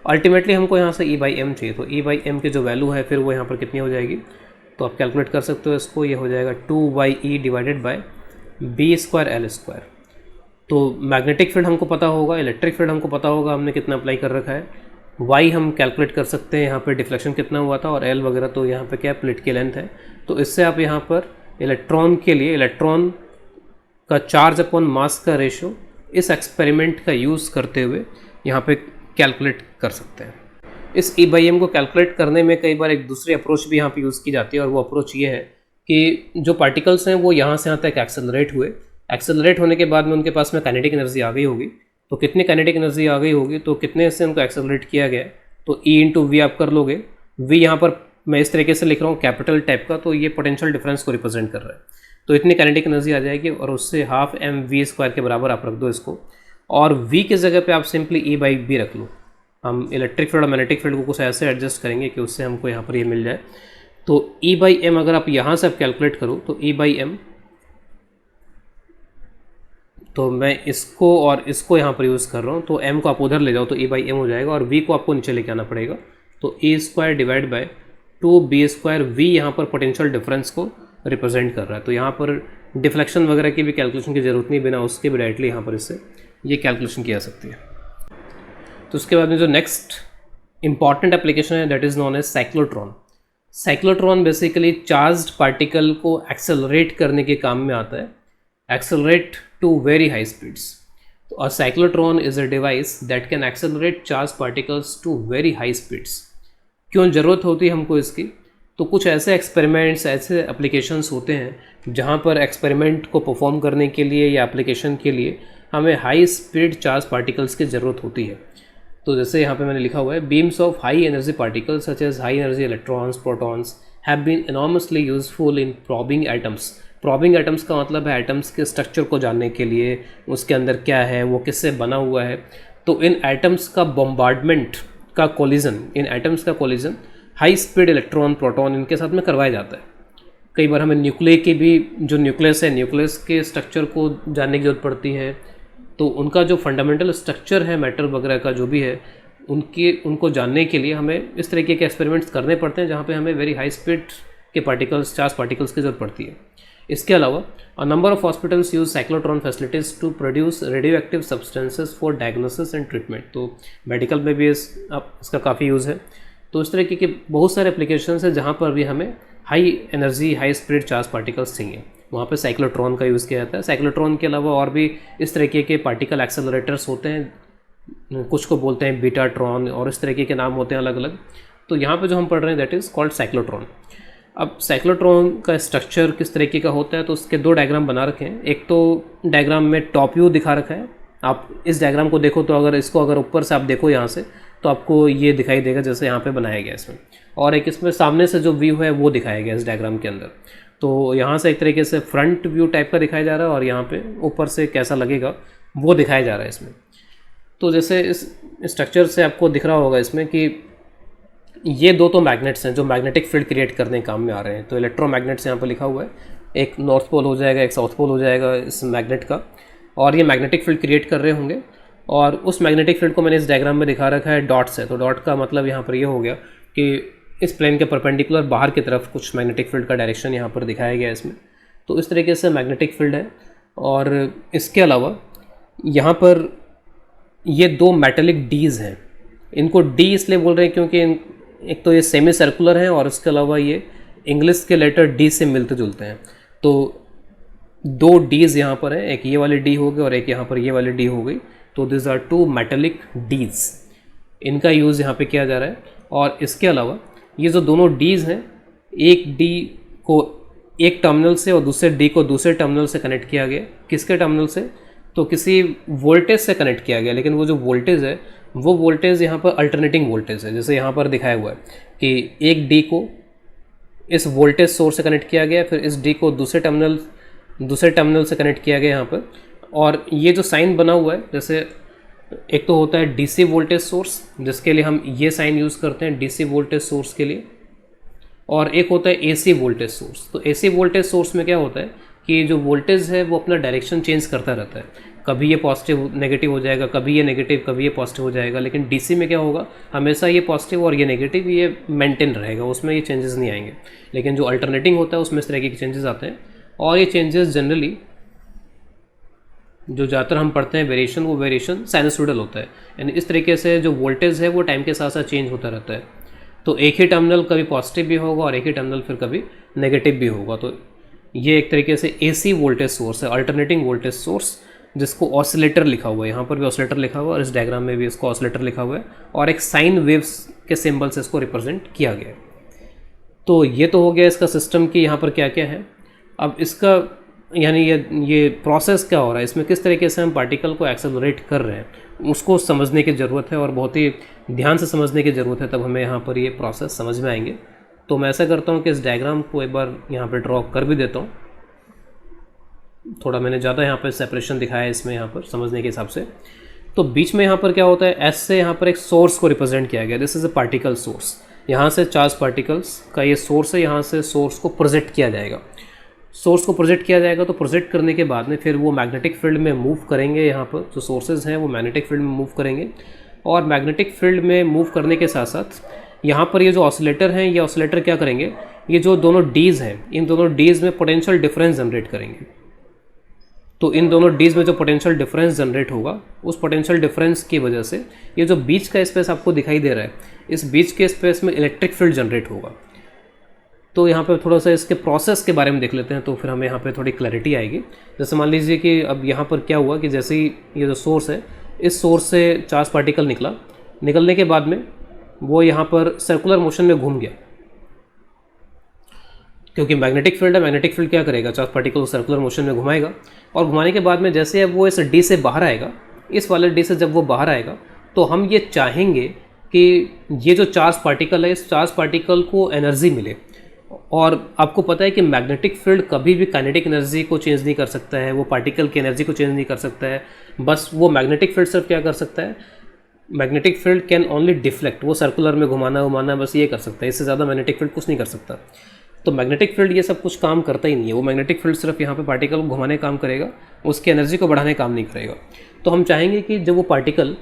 अल्टीमेटली हमको यहाँ से E/m चाहिए, तो E/m की जो वैल्यू है फिर वो यहाँ पर कितनी हो जाएगी, तो आप कैलकुलेट कर सकते हो इसको, ये हो जाएगा 2/e डिवाइडेड बाय b²l²। तो मैग्नेटिक फील्ड हमको पता होगा, इलेक्ट्रिक फील्ड हमको पता होगा हमने कितना अप्लाई कर रखा है, y हम कैलकुलेट कर सकते हैं यहाँ पर डिफ्लेक्शन कितना हुआ था, और l वगैरह तो यहाँ पे क्या है, प्लेट की लेंथ है। तो इससे आप यहाँ पर इलेक्ट्रॉन के लिए इलेक्ट्रॉन का चार्ज अपॉन मास का रेशो इस एक्सपेरिमेंट का यूज़ करते हुए यहाँ पे कैलकुलेट कर सकते हैं। इस E/m को कैलकुलेट करने में कई बार एक दूसरी अप्रोच भी यहाँ पे यूज़ की जाती है, और वो अप्रोच ये है कि जो पार्टिकल्स हैं वो यहाँ से यहाँ तक एक्सेलरेट हुए, एक्सेलरेट होने के बाद में उनके पास में काइनेटिक एनर्जी आ गई होगी। तो कितनी काइनेटिक एनर्जी आ गई होगी, तो कितने से उनको एक्सेलरेट किया गया, तो E/v आप कर लोगे। v यहाँ पर मैं इस तरीके से लिख रहा हूँ कैपिटल टाइप का, तो ये पोटेंशियल डिफरेंस को रिप्रेजेंट कर रहा है। तो इतनी काइनेटिक एनर्जी आ जाएगी, और उससे हाफ mv² के बराबर आप रख दो इसको, और v की जगह पे आप सिंपली E/b रख लो। हम इलेक्ट्रिक फील्ड और मैग्नेटिक फील्ड को कुछ ऐसे एडजस्ट करेंगे कि उससे हमको यहाँ पर ये मिल जाए। तो E/m अगर आप यहाँ से आप कैलकुलेट करो तो E/m, तो मैं इसको और इसको यहाँ पर यूज़ कर रहा हूँ, तो m को आप उधर ले जाओ तो E/m हो जाएगा, और v को आपको नीचे लेके आना पड़ेगा। तो E² divide by 2b², v यहाँ पर पोटेंशियल डिफरेंस को रिप्रेजेंट कर रहा है। तो यहाँ पर डिफ्लेक्शन वगैरह की भी कैलकुलेशन की ज़रूरत नहीं, बिना उसके भी डायरेक्टली यहाँ पर इससे ये कैलकुलेशन की जा सकती है। तो उसके बाद में जो नेक्स्ट इंपॉर्टेंट एप्लीकेशन है that is known as cyclotron. Cyclotron basically charged particle को एक्सेलरेट करने के काम में आता है, accelerate to very high speeds. तो a cyclotron is a device that can accelerate charge particles to very high speeds. क्यों ज़रूरत होती है हमको इसकी, तो कुछ ऐसे एक्सपेरिमेंट्स, ऐसे एप्लीकेशंस होते हैं जहाँ पर एक्सपेरिमेंट को परफॉर्म करने के लिए या एप्लीकेशन के लिए हमें हाई स्पीड चार्ज पार्टिकल्स की ज़रूरत होती है। तो जैसे यहाँ पे मैंने लिखा हुआ है, beams of high energy particles such as high energy electrons, protons have been enormously useful in probing atoms. Probing atoms का मतलब है एटम्स के स्ट्रक्चर को जानने के लिए, उसके अंदर क्या है, वो किससे बना हुआ है। तो इन एटम्स का बॉम्बार्डमेंट का कोलिजन, इन एटम्स का collision high speed electron, proton इनके साथ में करवाया जाता है। कई बार हमें न्यूक्लियस की भी, जो न्यूक्लियस है, न्यूक्लियस के स्ट्रक्चर को जानने की जरूरत पड़ती है। तो उनका जो फंडामेंटल स्ट्रक्चर है मेटल वगैरह का जो भी है, उनको जानने के लिए हमें इस तरीके के एक्सपेरिमेंट्स करने पड़ते हैं जहाँ पे हमें वेरी हाई स्पीड के पार्टिकल्स, चार्ज पार्टिकल्स की जरूरत पड़ती है। इसके अलावा a number of hospitals use cyclotron facilities to produce radio active substances for diagnosis and treatment. तो मेडिकल में भी इसका काफ़ी यूज़ है। तो इस तरीके के बहुत सारे एप्लीकेशंस हैं जहाँ पर भी हमें high energy, high speed charge particles चाहिए, वहाँ पे साइक्लोट्रॉन का यूज़ किया जाता है। साइक्लोट्रॉन के अलावा और भी इस तरीके के पार्टिकल एक्सेलरेटर्स होते हैं, कुछ को बोलते हैं बीटाट्रॉन, और इस तरीके के नाम होते हैं अलग अलग। तो यहाँ पे जो हम पढ़ रहे हैं दैट इज़ कॉल्ड साइक्लोट्रॉन। अब साइक्लोट्रॉन का स्ट्रक्चर किस तरीके का होता है, तो उसके दो डायग्राम बना रखे हैं। एक तो डायग्राम में टॉप व्यू दिखा रखा है, आप इस डायग्राम को देखो तो अगर ऊपर से आप देखो यहाँ से तो आपको ये दिखाई देगा जैसे यहाँ पे बनाया गया इसमें, और एक इसमें सामने से जो व्यू है वो दिखाया गया इस डायग्राम के अंदर। तो यहाँ से एक तरीके से फ्रंट व्यू टाइप का दिखाया जा रहा है, और यहाँ पे ऊपर से कैसा लगेगा वो दिखाया जा रहा है इसमें। तो जैसे इस स्ट्रक्चर से आपको दिख रहा होगा इसमें कि ये दो तो मैग्नेट्स हैं जो मैग्नेटिक फील्ड क्रिएट करने के काम में आ रहे हैं। तो इलेक्ट्रोमैग्नेट्स यहाँ पर लिखा हुआ है, एक नॉर्थ पोल हो जाएगा, एक साउथ पोल हो जाएगा इस मैग्नेट का, और ये मैग्नेटिक फील्ड क्रिएट कर रहे होंगे। और उस मैग्नेटिक फील्ड को मैंने इस डायग्राम में दिखा रखा है डॉट्स है। तो डॉट का मतलब यहाँ पर ये हो गया कि इस प्लेन के परपेंडिकुलर बाहर की तरफ कुछ मैग्नेटिक फील्ड का डायरेक्शन यहाँ पर दिखाया गया है इसमें। तो इस तरीके से मैग्नेटिक फील्ड है। और इसके अलावा यहाँ पर ये दो मेटेलिक डीज हैं, इनको डी इसलिए बोल रहे हैं क्योंकि एक तो ये सेमी सर्कुलर हैं, और इसके अलावा ये इंग्लिश के लेटर डी से मिलते जुलते हैं। तो दो डीज यहाँ पर हैं, एक ये वाली डी हो गई और एक यहाँ पर ये वाली डी हो गई। तो दिस आर टू मेटेलिक डीज, इनका यूज़ यहाँ पे किया जा रहा है। और इसके अलावा ये जो दोनों डीज हैं, एक डी को एक टर्मिनल से और दूसरे डी को दूसरे टर्मिनल से कनेक्ट किया गया। किसके टर्मिनल से, तो किसी वोल्टेज से कनेक्ट किया गया, लेकिन वो जो वोल्टेज है वो वोल्टेज यहाँ पर अल्टरनेटिंग वोल्टेज है। जैसे यहाँ पर दिखाया हुआ है कि एक डी को इस वोल्टेज सोर्स से कनेक्ट किया गया, फिर इस डी को दूसरे टर्मिनल से कनेक्ट किया गया यहाँ पर। और ये जो साइन बना हुआ है, जैसे एक तो होता है डीसी वोल्टेज सोर्स, जिसके लिए हम ये साइन यूज़ करते हैं डीसी वोल्टेज सोर्स के लिए, और एक होता है एसी वोल्टेज सोर्स। तो एसी वोल्टेज सोर्स में क्या होता है कि जो वोल्टेज है वो अपना डायरेक्शन चेंज करता रहता है। कभी ये पॉजिटिव नेगेटिव हो जाएगा, कभी ये नेगेटिव, कभी ये पॉजिटिव हो जाएगा। लेकिन डीसी में क्या होगा, हमेशा ये पॉजिटिव और ये नेगेटिव ये मेंटेन रहेगा, उसमें ये चेंजेस नहीं आएंगे। लेकिन जो अल्टरनेटिंग होता है उसमें इस तरह के चेंजेस आते हैं, और ये चेंजेस जनरली जो ज़्यादातर हम पढ़ते हैं वेरिएशन, वो वेरिएशन साइनसोइडल होता है, यानी इस तरीके से जो वोल्टेज है वो टाइम के साथ साथ चेंज होता रहता है। तो एक ही टर्मिनल कभी पॉजिटिव भी होगा और एक ही टर्मिनल फिर कभी नेगेटिव भी होगा। तो ये एक तरीके से एसी वोल्टेज सोर्स है, अल्टरनेटिंग वोल्टेज सोर्स, जिसको ऑसिलेटर लिखा हुआ है। यहाँ पर भी ऑसिलेटर लिखा हुआ है और इस डायग्राम में भी इसको ऑसिलेटर लिखा हुआ है, और एक साइन वेव्स के सिंबल से इसको रिप्रेजेंट किया गया है। तो ये तो हो गया इसका सिस्टम कि यहाँ पर क्या क्या है। अब इसका यानी ये प्रोसेस क्या हो रहा है, इसमें किस तरीके से हम पार्टिकल को एक्सेलरेट कर रहे हैं, उसको समझने की ज़रूरत है और बहुत ही ध्यान से समझने की ज़रूरत है, तब हमें यहाँ पर ये प्रोसेस समझ में आएंगे। तो मैं ऐसा करता हूँ कि इस डायग्राम को एक बार यहाँ पर ड्रॉ कर भी देता हूँ। थोड़ा मैंने ज़्यादा यहाँ पर सेपरेशन दिखाया है इसमें, यहाँ पर समझने के हिसाब से। तो बीच में यहाँ पर क्या होता है, एस से यहाँ पर एक सोर्स को रिप्रेजेंट किया गया, this is a particle source. यहाँ से चार्ज पार्टिकल्स का ये सोर्स है, यहाँ से सोर्स को प्रोजेक्ट किया जाएगा। सोर्स को प्रोजेक्ट किया जाएगा, तो प्रोजेक्ट करने के बाद में फिर वो मैग्नेटिक फील्ड में मूव करेंगे। यहाँ पर जो सोर्सेज हैं वो मैग्नेटिक फील्ड में मूव करेंगे, और मैग्नेटिक फील्ड में मूव करने के साथ साथ यहाँ पर ये जो ऑसिलेटर हैं, ये ऑसिलेटर क्या करेंगे, ये जो दोनों डीज हैं, इन दोनों डीज में पोटेंशियल डिफरेंस जनरेट करेंगे। तो इन दोनों डीज में जो पोटेंशियल डिफरेंस जनरेट होगा, उस पोटेंशियल डिफरेंस की वजह से ये जो बीच का स्पेस आपको दिखाई दे रहा है, इस बीच के स्पेस में इलेक्ट्रिक फील्ड जनरेट होगा। तो यहाँ पे थोड़ा सा इसके प्रोसेस के बारे में देख लेते हैं, तो फिर हमें यहाँ पे थोड़ी क्लैरिटी आएगी। जैसे मान लीजिए कि अब यहाँ पर क्या हुआ कि जैसे ही ये जो सोर्स है, इस सोर्स से चार्ज पार्टिकल निकला, निकलने के बाद में वो यहाँ पर सर्कुलर मोशन में घूम गया, क्योंकि मैग्नेटिक फील्ड है। मैग्नेटिक फील्ड क्या करेगा, चार्ज पार्टिकल को सर्कुलर मोशन में घुमाएगा, और घुमाने के बाद में जैसे अब वो इस डी से बाहर आएगा, इस वाले डी से जब वो बाहर आएगा, तो हम ये चाहेंगे कि ये जो चार्ज पार्टिकल है, इस चार्ज पार्टिकल को एनर्जी मिले। और आपको पता है कि मैग्नेटिक फील्ड कभी भी काइनेटिक एनर्जी को चेंज नहीं कर सकता है, वो पार्टिकल की एनर्जी को चेंज नहीं कर सकता है। बस वो मैग्नेटिक फील्ड सिर्फ क्या कर सकता है, magnetic field can only deflect, वो सर्कुलर में घुमाना बस ये कर सकता है, इससे ज़्यादा मैग्नेटिक फील्ड कुछ नहीं कर सकता। तो मैग्नेटिक फील्ड ये सब कुछ काम करता ही नहीं है, वो मैग्नेटिक फील्ड सिर्फ यहाँ पे पार्टिकल को घुमाने काम करेगा, उसकी एनर्जी को बढ़ाने काम नहीं करेगा। तो हम चाहेंगे कि जब वो पार्टिकल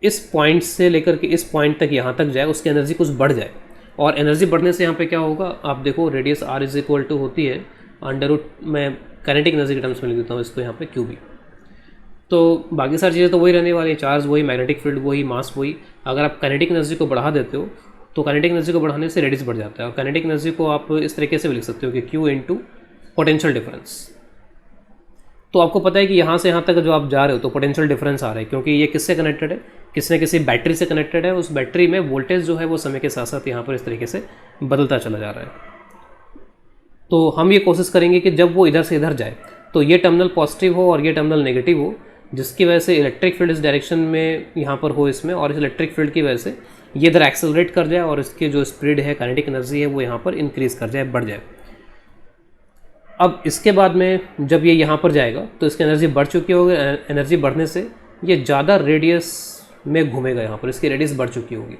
इस पॉइंट से लेकर के इस पॉइंट तक यहाँ तक जाए, उसकी एनर्जी कुछ बढ़ जाए, और एनर्जी बढ़ने से यहाँ पे क्या होगा, आप देखो radius r is equal to होती है अंडर रूट, मैं काइनेटिक एनर्जी के टर्म्स में लिख देता हूँ इसको यहाँ पे क्यूबी। तो बाकी सारी चीज़ें तो वही रहने वाली है, चार्ज वही, मैग्नेटिक फील्ड वही, मास वही। अगर आप काइनेटिक एनर्जी को बढ़ा देते हो, तो काइनेटिक एनर्जी को बढ़ाने से रेडियस बढ़ जाता है, और काइनेटिक एनर्जी को आप इस तरीके से भी लिख सकते हो कि Q इंटू पोटेंशियल डिफरेंस। तो आपको पता है कि यहाँ से यहाँ तक जो आप जा रहे हो तो पोटेंशियल डिफरेंस आ रहा है, क्योंकि ये किससे कनेक्टेड है, किसी न किसी बैटरी से कनेक्टेड है। उस बैटरी में वोल्टेज जो है वो समय के साथ साथ यहाँ पर इस तरीके से बदलता चला जा रहा है। तो हम ये कोशिश करेंगे कि जब वो इधर से इधर जाए, तो ये टर्मिनल पॉजिटिव हो और ये टर्मिनल नेगेटिव हो, जिसकी वजह से इलेक्ट्रिक फील्ड इस डायरेक्शन में यहाँ पर हो इसमें, और इस इलेक्ट्रिक फील्ड की वजह से ये इधर एक्सेलरेट कर जाए, और इसकी जो स्पीड है, काइनेटिक एनर्जी है, वो यहाँ पर इंक्रीज़ कर जाए, बढ़ जाए। अब इसके बाद में जब ये यहाँ पर जाएगा, तो इसकी एनर्जी बढ़ चुकी होगी, एनर्जी बढ़ने से ये ज़्यादा रेडियस में घूमेगा, यहाँ पर इसकी रेडियस बढ़ चुकी होगी।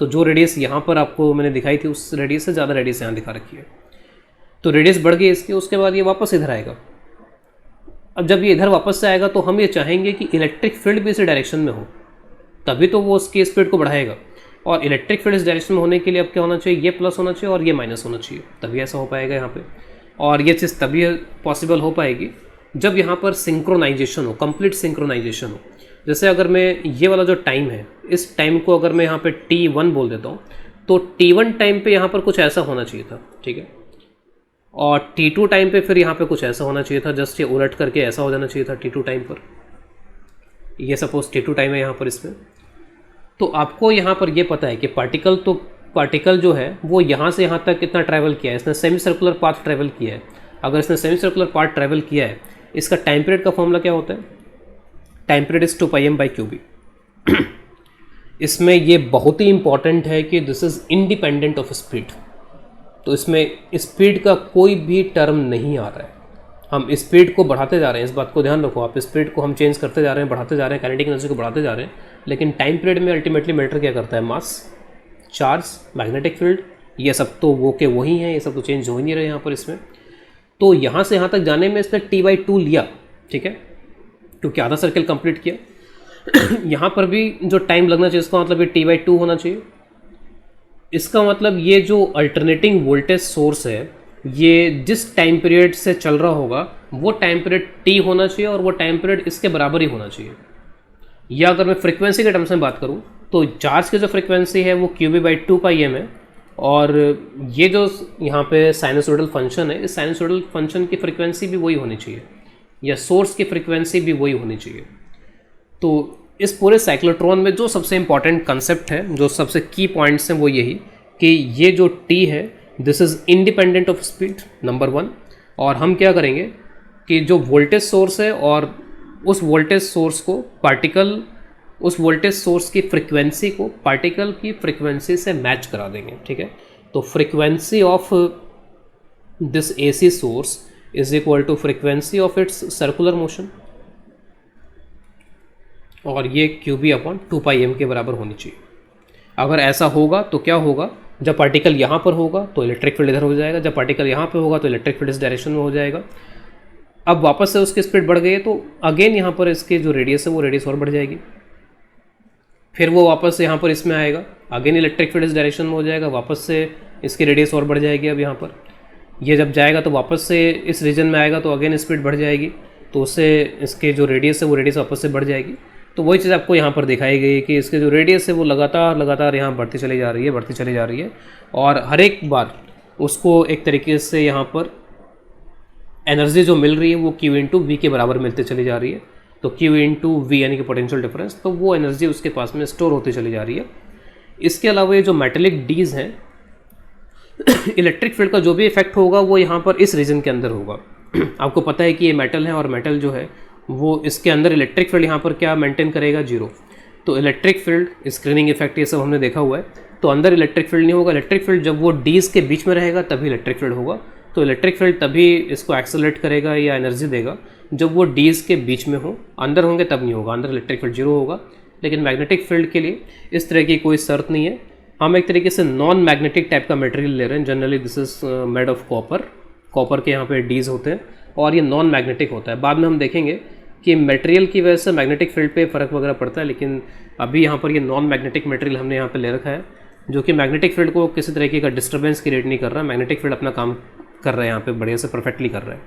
तो जो रेडियस यहाँ पर आपको मैंने दिखाई थी, उस रेडियस से ज़्यादा रेडियस यहाँ दिखा रखी है। तो रेडियस बढ़ गई इसकी, उसके बाद ये वापस इधर आएगा। अब जब ये इधर वापस से आएगा, तो हम ये चाहेंगे कि इलेक्ट्रिक फील्ड भी इस डायरेक्शन में हो, तभी तो वो उसकी स्पीड को बढ़ाएगा। और इलेक्ट्रिक फील्ड इस डायरेक्शन में होने के लिए अब क्या होना चाहिए, ये प्लस होना चाहिए और ये माइनस होना चाहिए, तभी ऐसा हो पाएगा यहाँ पे। और ये चीज़ तभी पॉसिबल हो पाएगी जब यहाँ पर सिंक्रोनाइजेशन हो, कंप्लीट सिंक्रोनाइजेशन हो। जैसे अगर मैं ये वाला जो टाइम है, इस टाइम को अगर मैं यहाँ पे T1 बोल देता हूँ, तो T1 टाइम पे यहाँ पर कुछ ऐसा होना चाहिए था, ठीक है। और T2 टाइम पे फिर यहाँ पे कुछ ऐसा होना चाहिए था, जस्ट ये उलट करके ऐसा हो जाना चाहिए था T2 टाइम पर। ये सपोज T2 टाइम है यहाँ पर इसमें। तो आपको यहाँ पर ये पता है कि पार्टिकल जो है वो यहाँ से यहाँ तक कितना ट्रैवल किया है, इसने सेमी सर्कुलर पाथ ट्रैवल किया है। अगर इसने सेमी सर्कुलर पाथ ट्रैवल किया है, इसका टाइम पीरियड का फॉर्मूला क्या होता है, टाइम पीरियड इज 2πm/qb। इसमें ये बहुत ही इंपॉर्टेंट है कि this is independent of speed. तो इसमें स्पीड का कोई भी टर्म नहीं आ रहा है, हम स्पीड को बढ़ाते जा रहे हैं, इस बात को ध्यान रखो आप। स्पीड को हम चेंज करते जा रहे हैं, बढ़ाते जा रहे हैं, काइनेटिक एनर्जी को बढ़ाते जा रहे हैं, लेकिन टाइम पीरियड में अल्टीमेटली मैटर क्या करता है, मास, चार्ज, मैग्नेटिक फील्ड, ये सब तो वो के वही हैं, ये सब तो चेंज हो ही नहीं रहे यहाँ पर इसमें। तो यहाँ से यहाँ तक जाने में इसने T/2 लिया, ठीक है, क्योंकि आधा सर्कल कंप्लीट किया। यहाँ पर भी जो टाइम लगना चाहिए इसका मतलब ये T/2 होना चाहिए। इसका मतलब ये जो अल्टरनेटिंग वोल्टेज सोर्स है ये जिस टाइम पीरियड से चल रहा होगा वो टाइम पीरियड T होना चाहिए और वो टाइम पीरियड इसके बराबर ही होना चाहिए। या अगर मैं फ्रीक्वेंसी के टर्म्स में बात करूँ तो चार्ज की जो फ्रीक्वेंसी है वो QB/2πm है, और ये जो यहाँ पे साइनसोइडल फंक्शन है, इस साइनसोइडल फंक्शन की फ्रीक्वेंसी भी वही होनी चाहिए या सोर्स की फ्रीक्वेंसी भी वही होनी चाहिए। तो इस पूरे साइक्लोट्रॉन में जो सबसे इंपॉर्टेंट कंसेप्ट है, जो सबसे की पॉइंट्स हैं वो यही कि ये जो T है this is independent of speed number 1। और हम क्या करेंगे कि जो वोल्टेज सोर्स है और उस वोल्टेज सोर्स को पार्टिकल, उस वोल्टेज सोर्स की फ्रिक्वेंसी को पार्टिकल की फ्रिक्वेंसी से मैच करा देंगे, ठीक है। तो frequency of this AC source is equal to frequency of its circular motion, और ये QB/2πm के बराबर होनी चाहिए। अगर ऐसा होगा तो क्या होगा, जब पार्टिकल यहाँ पर होगा तो इलेक्ट्रिक फील्ड इधर हो जाएगा, जब पार्टिकल यहाँ पर होगा तो इलेक्ट्रिक फील्ड इस डायरेक्शन में हो जाएगा। अब वापस से उसकी स्पीड बढ़ गई है तो अगेन यहाँ पर इसके जो रेडियस है वो रेडियस और बढ़ जाएगी, फिर वो वापस से यहाँ पर इसमें आएगा, अगेन इलेक्ट्रिक फील्ड इस डायरेक्शन में हो जाएगा, वापस से इसकी रेडियस और बढ़ जाएगी। अब यहाँ पर ये जब जाएगा तो वापस से इस रीजन में आएगा तो अगेन स्पीड बढ़ जाएगी, तो उससे इसके जो रेडियस है वो रेडियस वापस से बढ़ जाएगी। तो वही चीज़ आपको यहाँ पर दिखाई गई कि इसके जो रेडियस है वो लगातार यहाँ बढ़ती चली जा रही है, और हर एक बार उसको एक तरीके से यहाँ पर एनर्जी जो मिल रही है वो Q/V के बराबर मिलती चली जा रही है। तो Q/V यानी कि पोटेंशियल डिफरेंस, तो वो एनर्जी उसके पास में स्टोर होती चली जा रही है। इसके अलावा ये जो मेटेलिक डीज हैं, इलेक्ट्रिक फील्ड का जो भी इफेक्ट होगा वो यहाँ पर इस रीजन के अंदर होगा। आपको पता है कि ये मेटल है और मेटल जो है वो इसके अंदर इलेक्ट्रिक फील्ड यहाँ पर क्या मेंटेन करेगा, 0। तो इलेक्ट्रिक फील्ड, स्क्रीनिंग इफेक्ट, ये सब हमने देखा हुआ है। तो अंदर इलेक्ट्रिक फील्ड नहीं होगा, इलेक्ट्रिक फील्ड जब वो डीज के बीच में रहेगा तभी इलेक्ट्रिक फील्ड होगा। तो इलेक्ट्रिक फील्ड तभी इसको एक्सेलरेट करेगा या एनर्जी देगा जब वो डीज के बीच में हो, अंदर होंगे तब नहीं होगा, अंदर इलेक्ट्रिक फील्ड 0 होगा। लेकिन मैग्नेटिक फील्ड के लिए इस तरह की कोई शर्त नहीं है। हम एक तरीके से नॉन मैग्नेटिक टाइप का मटेरियल ले रहे हैं। Generally this is made of copper के यहाँ पे डीज होते हैं और ये नॉन मैग्नेटिक होता है। बाद में हम देखेंगे कि मटेरियल की वजह से मैग्नेटिक फील्ड पे फ़र्क वगैरह पड़ता है, लेकिन अभी यहाँ पर ये नॉन मैग्नेटिक मटेरियल हमने यहाँ पे ले रखा है, जो कि मैग्नेटिक फील्ड को किसी तरीके का डिस्टर्बेंस क्रिएट नहीं कर रहा है। मैग्नेटिक फील्ड अपना काम कर रहा है यहाँ पे, बढ़िया से परफेक्टली कर रहा है।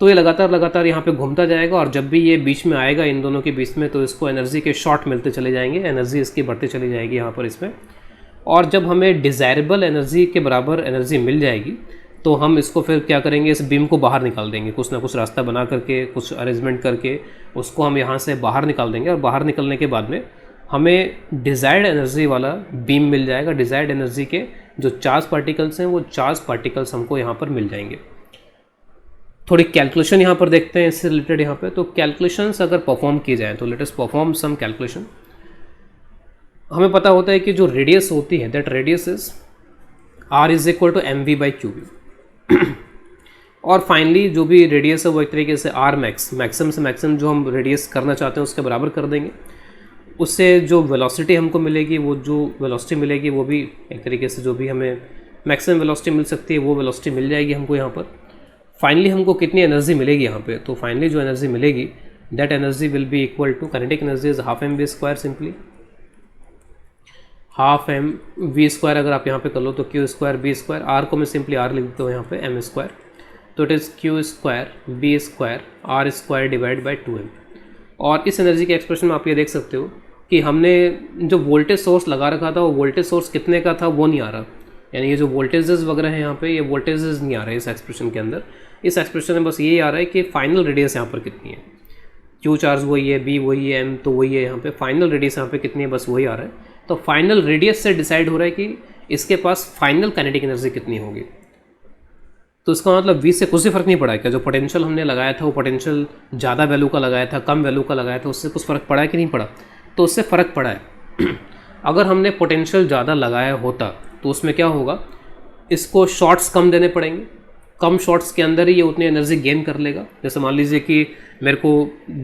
तो ये लगातार यहाँ पे घूमता जाएगा, और जब भी ये बीच में आएगा इन दोनों के बीच में तो इसको एनर्जी के शॉट मिलते चले जाएंगे, एनर्जी इसकी बढ़ती चली जाएगी यहाँ पर इसमें। और जब हमें डिज़ायरेबल एनर्जी के बराबर एनर्जी मिल जाएगी तो हम इसको फिर क्या करेंगे, इस बीम को बाहर निकाल देंगे, कुछ ना कुछ रास्ता बना करके, कुछ अरेंजमेंट करके उसको हम यहाँ से बाहर निकाल देंगे। और बाहर निकलने के बाद में हमें डिज़ायर्ड एनर्जी वाला बीम मिल जाएगा। डिज़ायर्ड एनर्जी के जो चार्ज पार्टिकल्स हैं वो चार्ज पार्टिकल्स हमको यहाँ पर मिल जाएंगे। थोड़ी कैलकुलेशन यहाँ पर देखते हैं इससे रिलेटेड यहाँ पे। तो कैलकुलेशंस अगर परफॉर्म की जाए तो let us perform some calculation. हमें पता होता है कि जो रेडियस होती है that radius is R is equal to mv/qb। और फाइनली जो भी रेडियस है वो एक तरीके से R मैक्सिमम से मैक्सिमम जो हम रेडियस करना चाहते हैं उसके बराबर कर देंगे। उससे जो वेलोसिटी हमको मिलेगी, वो जो वेलोसिटी मिलेगी वो भी एक तरीके से जो भी हमें मैक्सिमम वेलोसिटी मिल सकती है वो वेलोसिटी मिल जाएगी हमको यहाँ पर। फाइनली हमको कितनी एनर्जी मिलेगी यहाँ पे, तो फाइनली जो एनर्जी मिलेगी that energy will be equal to, kinetic energy is half mv², simply half mv²। अगर आप यहाँ पे कर लो तो Q²B², R को मैं सिंपली R लिख देता हूँ यहाँ पे m², तो it is Q²B² R² divide by 2m। और इस एनर्जी के एक्सप्रेशन में आप ये देख सकते हो कि हमने जो वोल्टेज सोर्स लगा रखा था वो वोल्टेज सोर्स कितने का था वो नहीं आ रहा, यानी ये जो वोल्टेजेस वगैरह हैं यहाँ पे ये वोल्टेजेस नहीं आ रहे इस एक्सप्रेशन के अंदर। इस एक्सप्रेशन में बस ये आ रहा है कि फाइनल रेडियस यहाँ पर कितनी है, Q चार्ज वही है, B वही है, M तो वही है, यहाँ पे फाइनल रेडियस यहाँ पे कितनी है बस वही आ रहा है। तो फाइनल रेडियस से डिसाइड हो रहा है कि इसके पास फाइनल काइनेटिक एनर्जी कितनी होगी। तो इसका मतलब V से कुछ भी फर्क नहीं पड़ा है क्या, जो पोटेंशियल हमने लगाया था वो पोटेंशियल ज़्यादा वैल्यू का लगाया था, कम वैल्यू का लगाया था, उससे कुछ फ़र्क पड़ा है कि नहीं पड़ा, तो उससे फ़र्क पड़ा है। अगर हमने पोटेंशियल ज़्यादा लगाया होता तो उसमें क्या होगा, इसको शॉर्ट्स कम देने पड़ेंगे, कम शॉर्ट्स के अंदर ही ये उतनी एनर्जी गेन कर लेगा। जैसे मान लीजिए कि मेरे को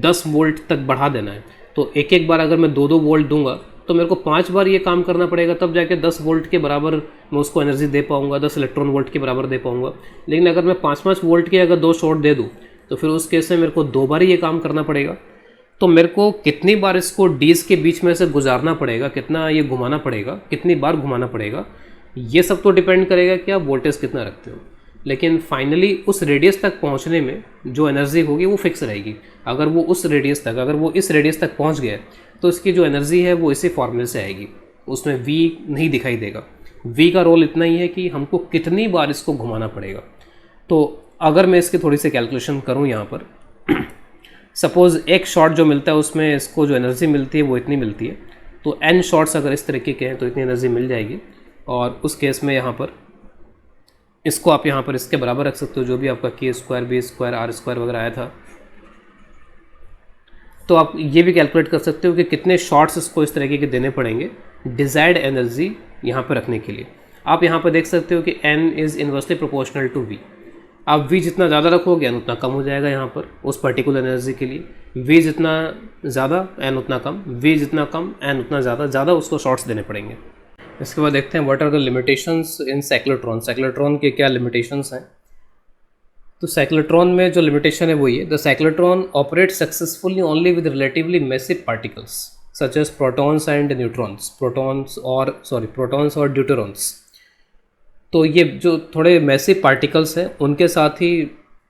10 वोल्ट तक बढ़ा देना है, तो एक बार अगर मैं 2 वोल्ट दूंगा तो मेरे को 5 बार ये काम करना पड़ेगा, तब जाके 10 वोल्ट के बराबर मैं उसको एनर्जी दे पाऊंगा, 10 इलेक्ट्रॉन वोल्ट के बराबर दे पाऊंगा। लेकिन अगर मैं 5 वोल्ट के अगर 2 शॉट दे दूँ तो फिर उस केस में मेरे को 2 बार ही ये काम करना पड़ेगा। तो मेरे को कितनी बार इसको डीज के बीच में से गुजारना पड़ेगा, कितना ये घुमाना पड़ेगा, कितनी बार घुमाना पड़ेगा, ये सब तो डिपेंड करेगा कि आप वोल्टेज कितना रखते हो। लेकिन फाइनली उस रेडियस तक पहुंचने में जो एनर्जी होगी वो फिक्स रहेगी। अगर वो इस रेडियस तक पहुंच गया तो इसकी जो एनर्जी है वो इसी फॉर्मूले से आएगी, उसमें v नहीं दिखाई देगा। v का रोल इतना ही है कि हमको कितनी बार इसको घुमाना पड़ेगा। तो अगर मैं इसकी थोड़ी सी कैलकुलेशन करूँ यहाँ पर, सपोज़ एक शॉट जो मिलता है उसमें इसको जो एनर्जी मिलती है वो इतनी मिलती है, तो n शॉट्स अगर इस तरीके के हैं तो इतनी एनर्जी मिल जाएगी। और उस केस में यहाँ पर इसको आप यहाँ पर इसके बराबर रख सकते हो, जो भी आपका k square b square r square वगैरह आया था। तो आप ये भी कैलकुलेट कर सकते हो कि कितने शॉट्स इसको इस तरीके के देने पड़ेंगे डिज़ायर्ड एनर्जी यहाँ पर रखने के लिए। आप यहाँ पर देख सकते हो कि n is inversely proportional to v। आप v जितना ज़्यादा रखोगे n उतना कम हो जाएगा यहाँ पर उस पर्टिकुलर एनर्जी के लिए। v जितना ज़्यादा n उतना कम, v जितना कम n उतना ज़्यादा उसको शॉट्स देने पड़ेंगे। इसके बाद देखते हैं what are the limitations in cyclotron. Cyclotron के क्या लिमिटेशंस हैं? तो साइक्लोट्रॉन में जो लिमिटेशन है वो ये, the cyclotron operate successfully only with relatively massive particles such as protons and neutrons, protons और ड्यूटेरॉन्स। तो ये जो थोड़े मैसिव पार्टिकल्स हैं उनके साथ ही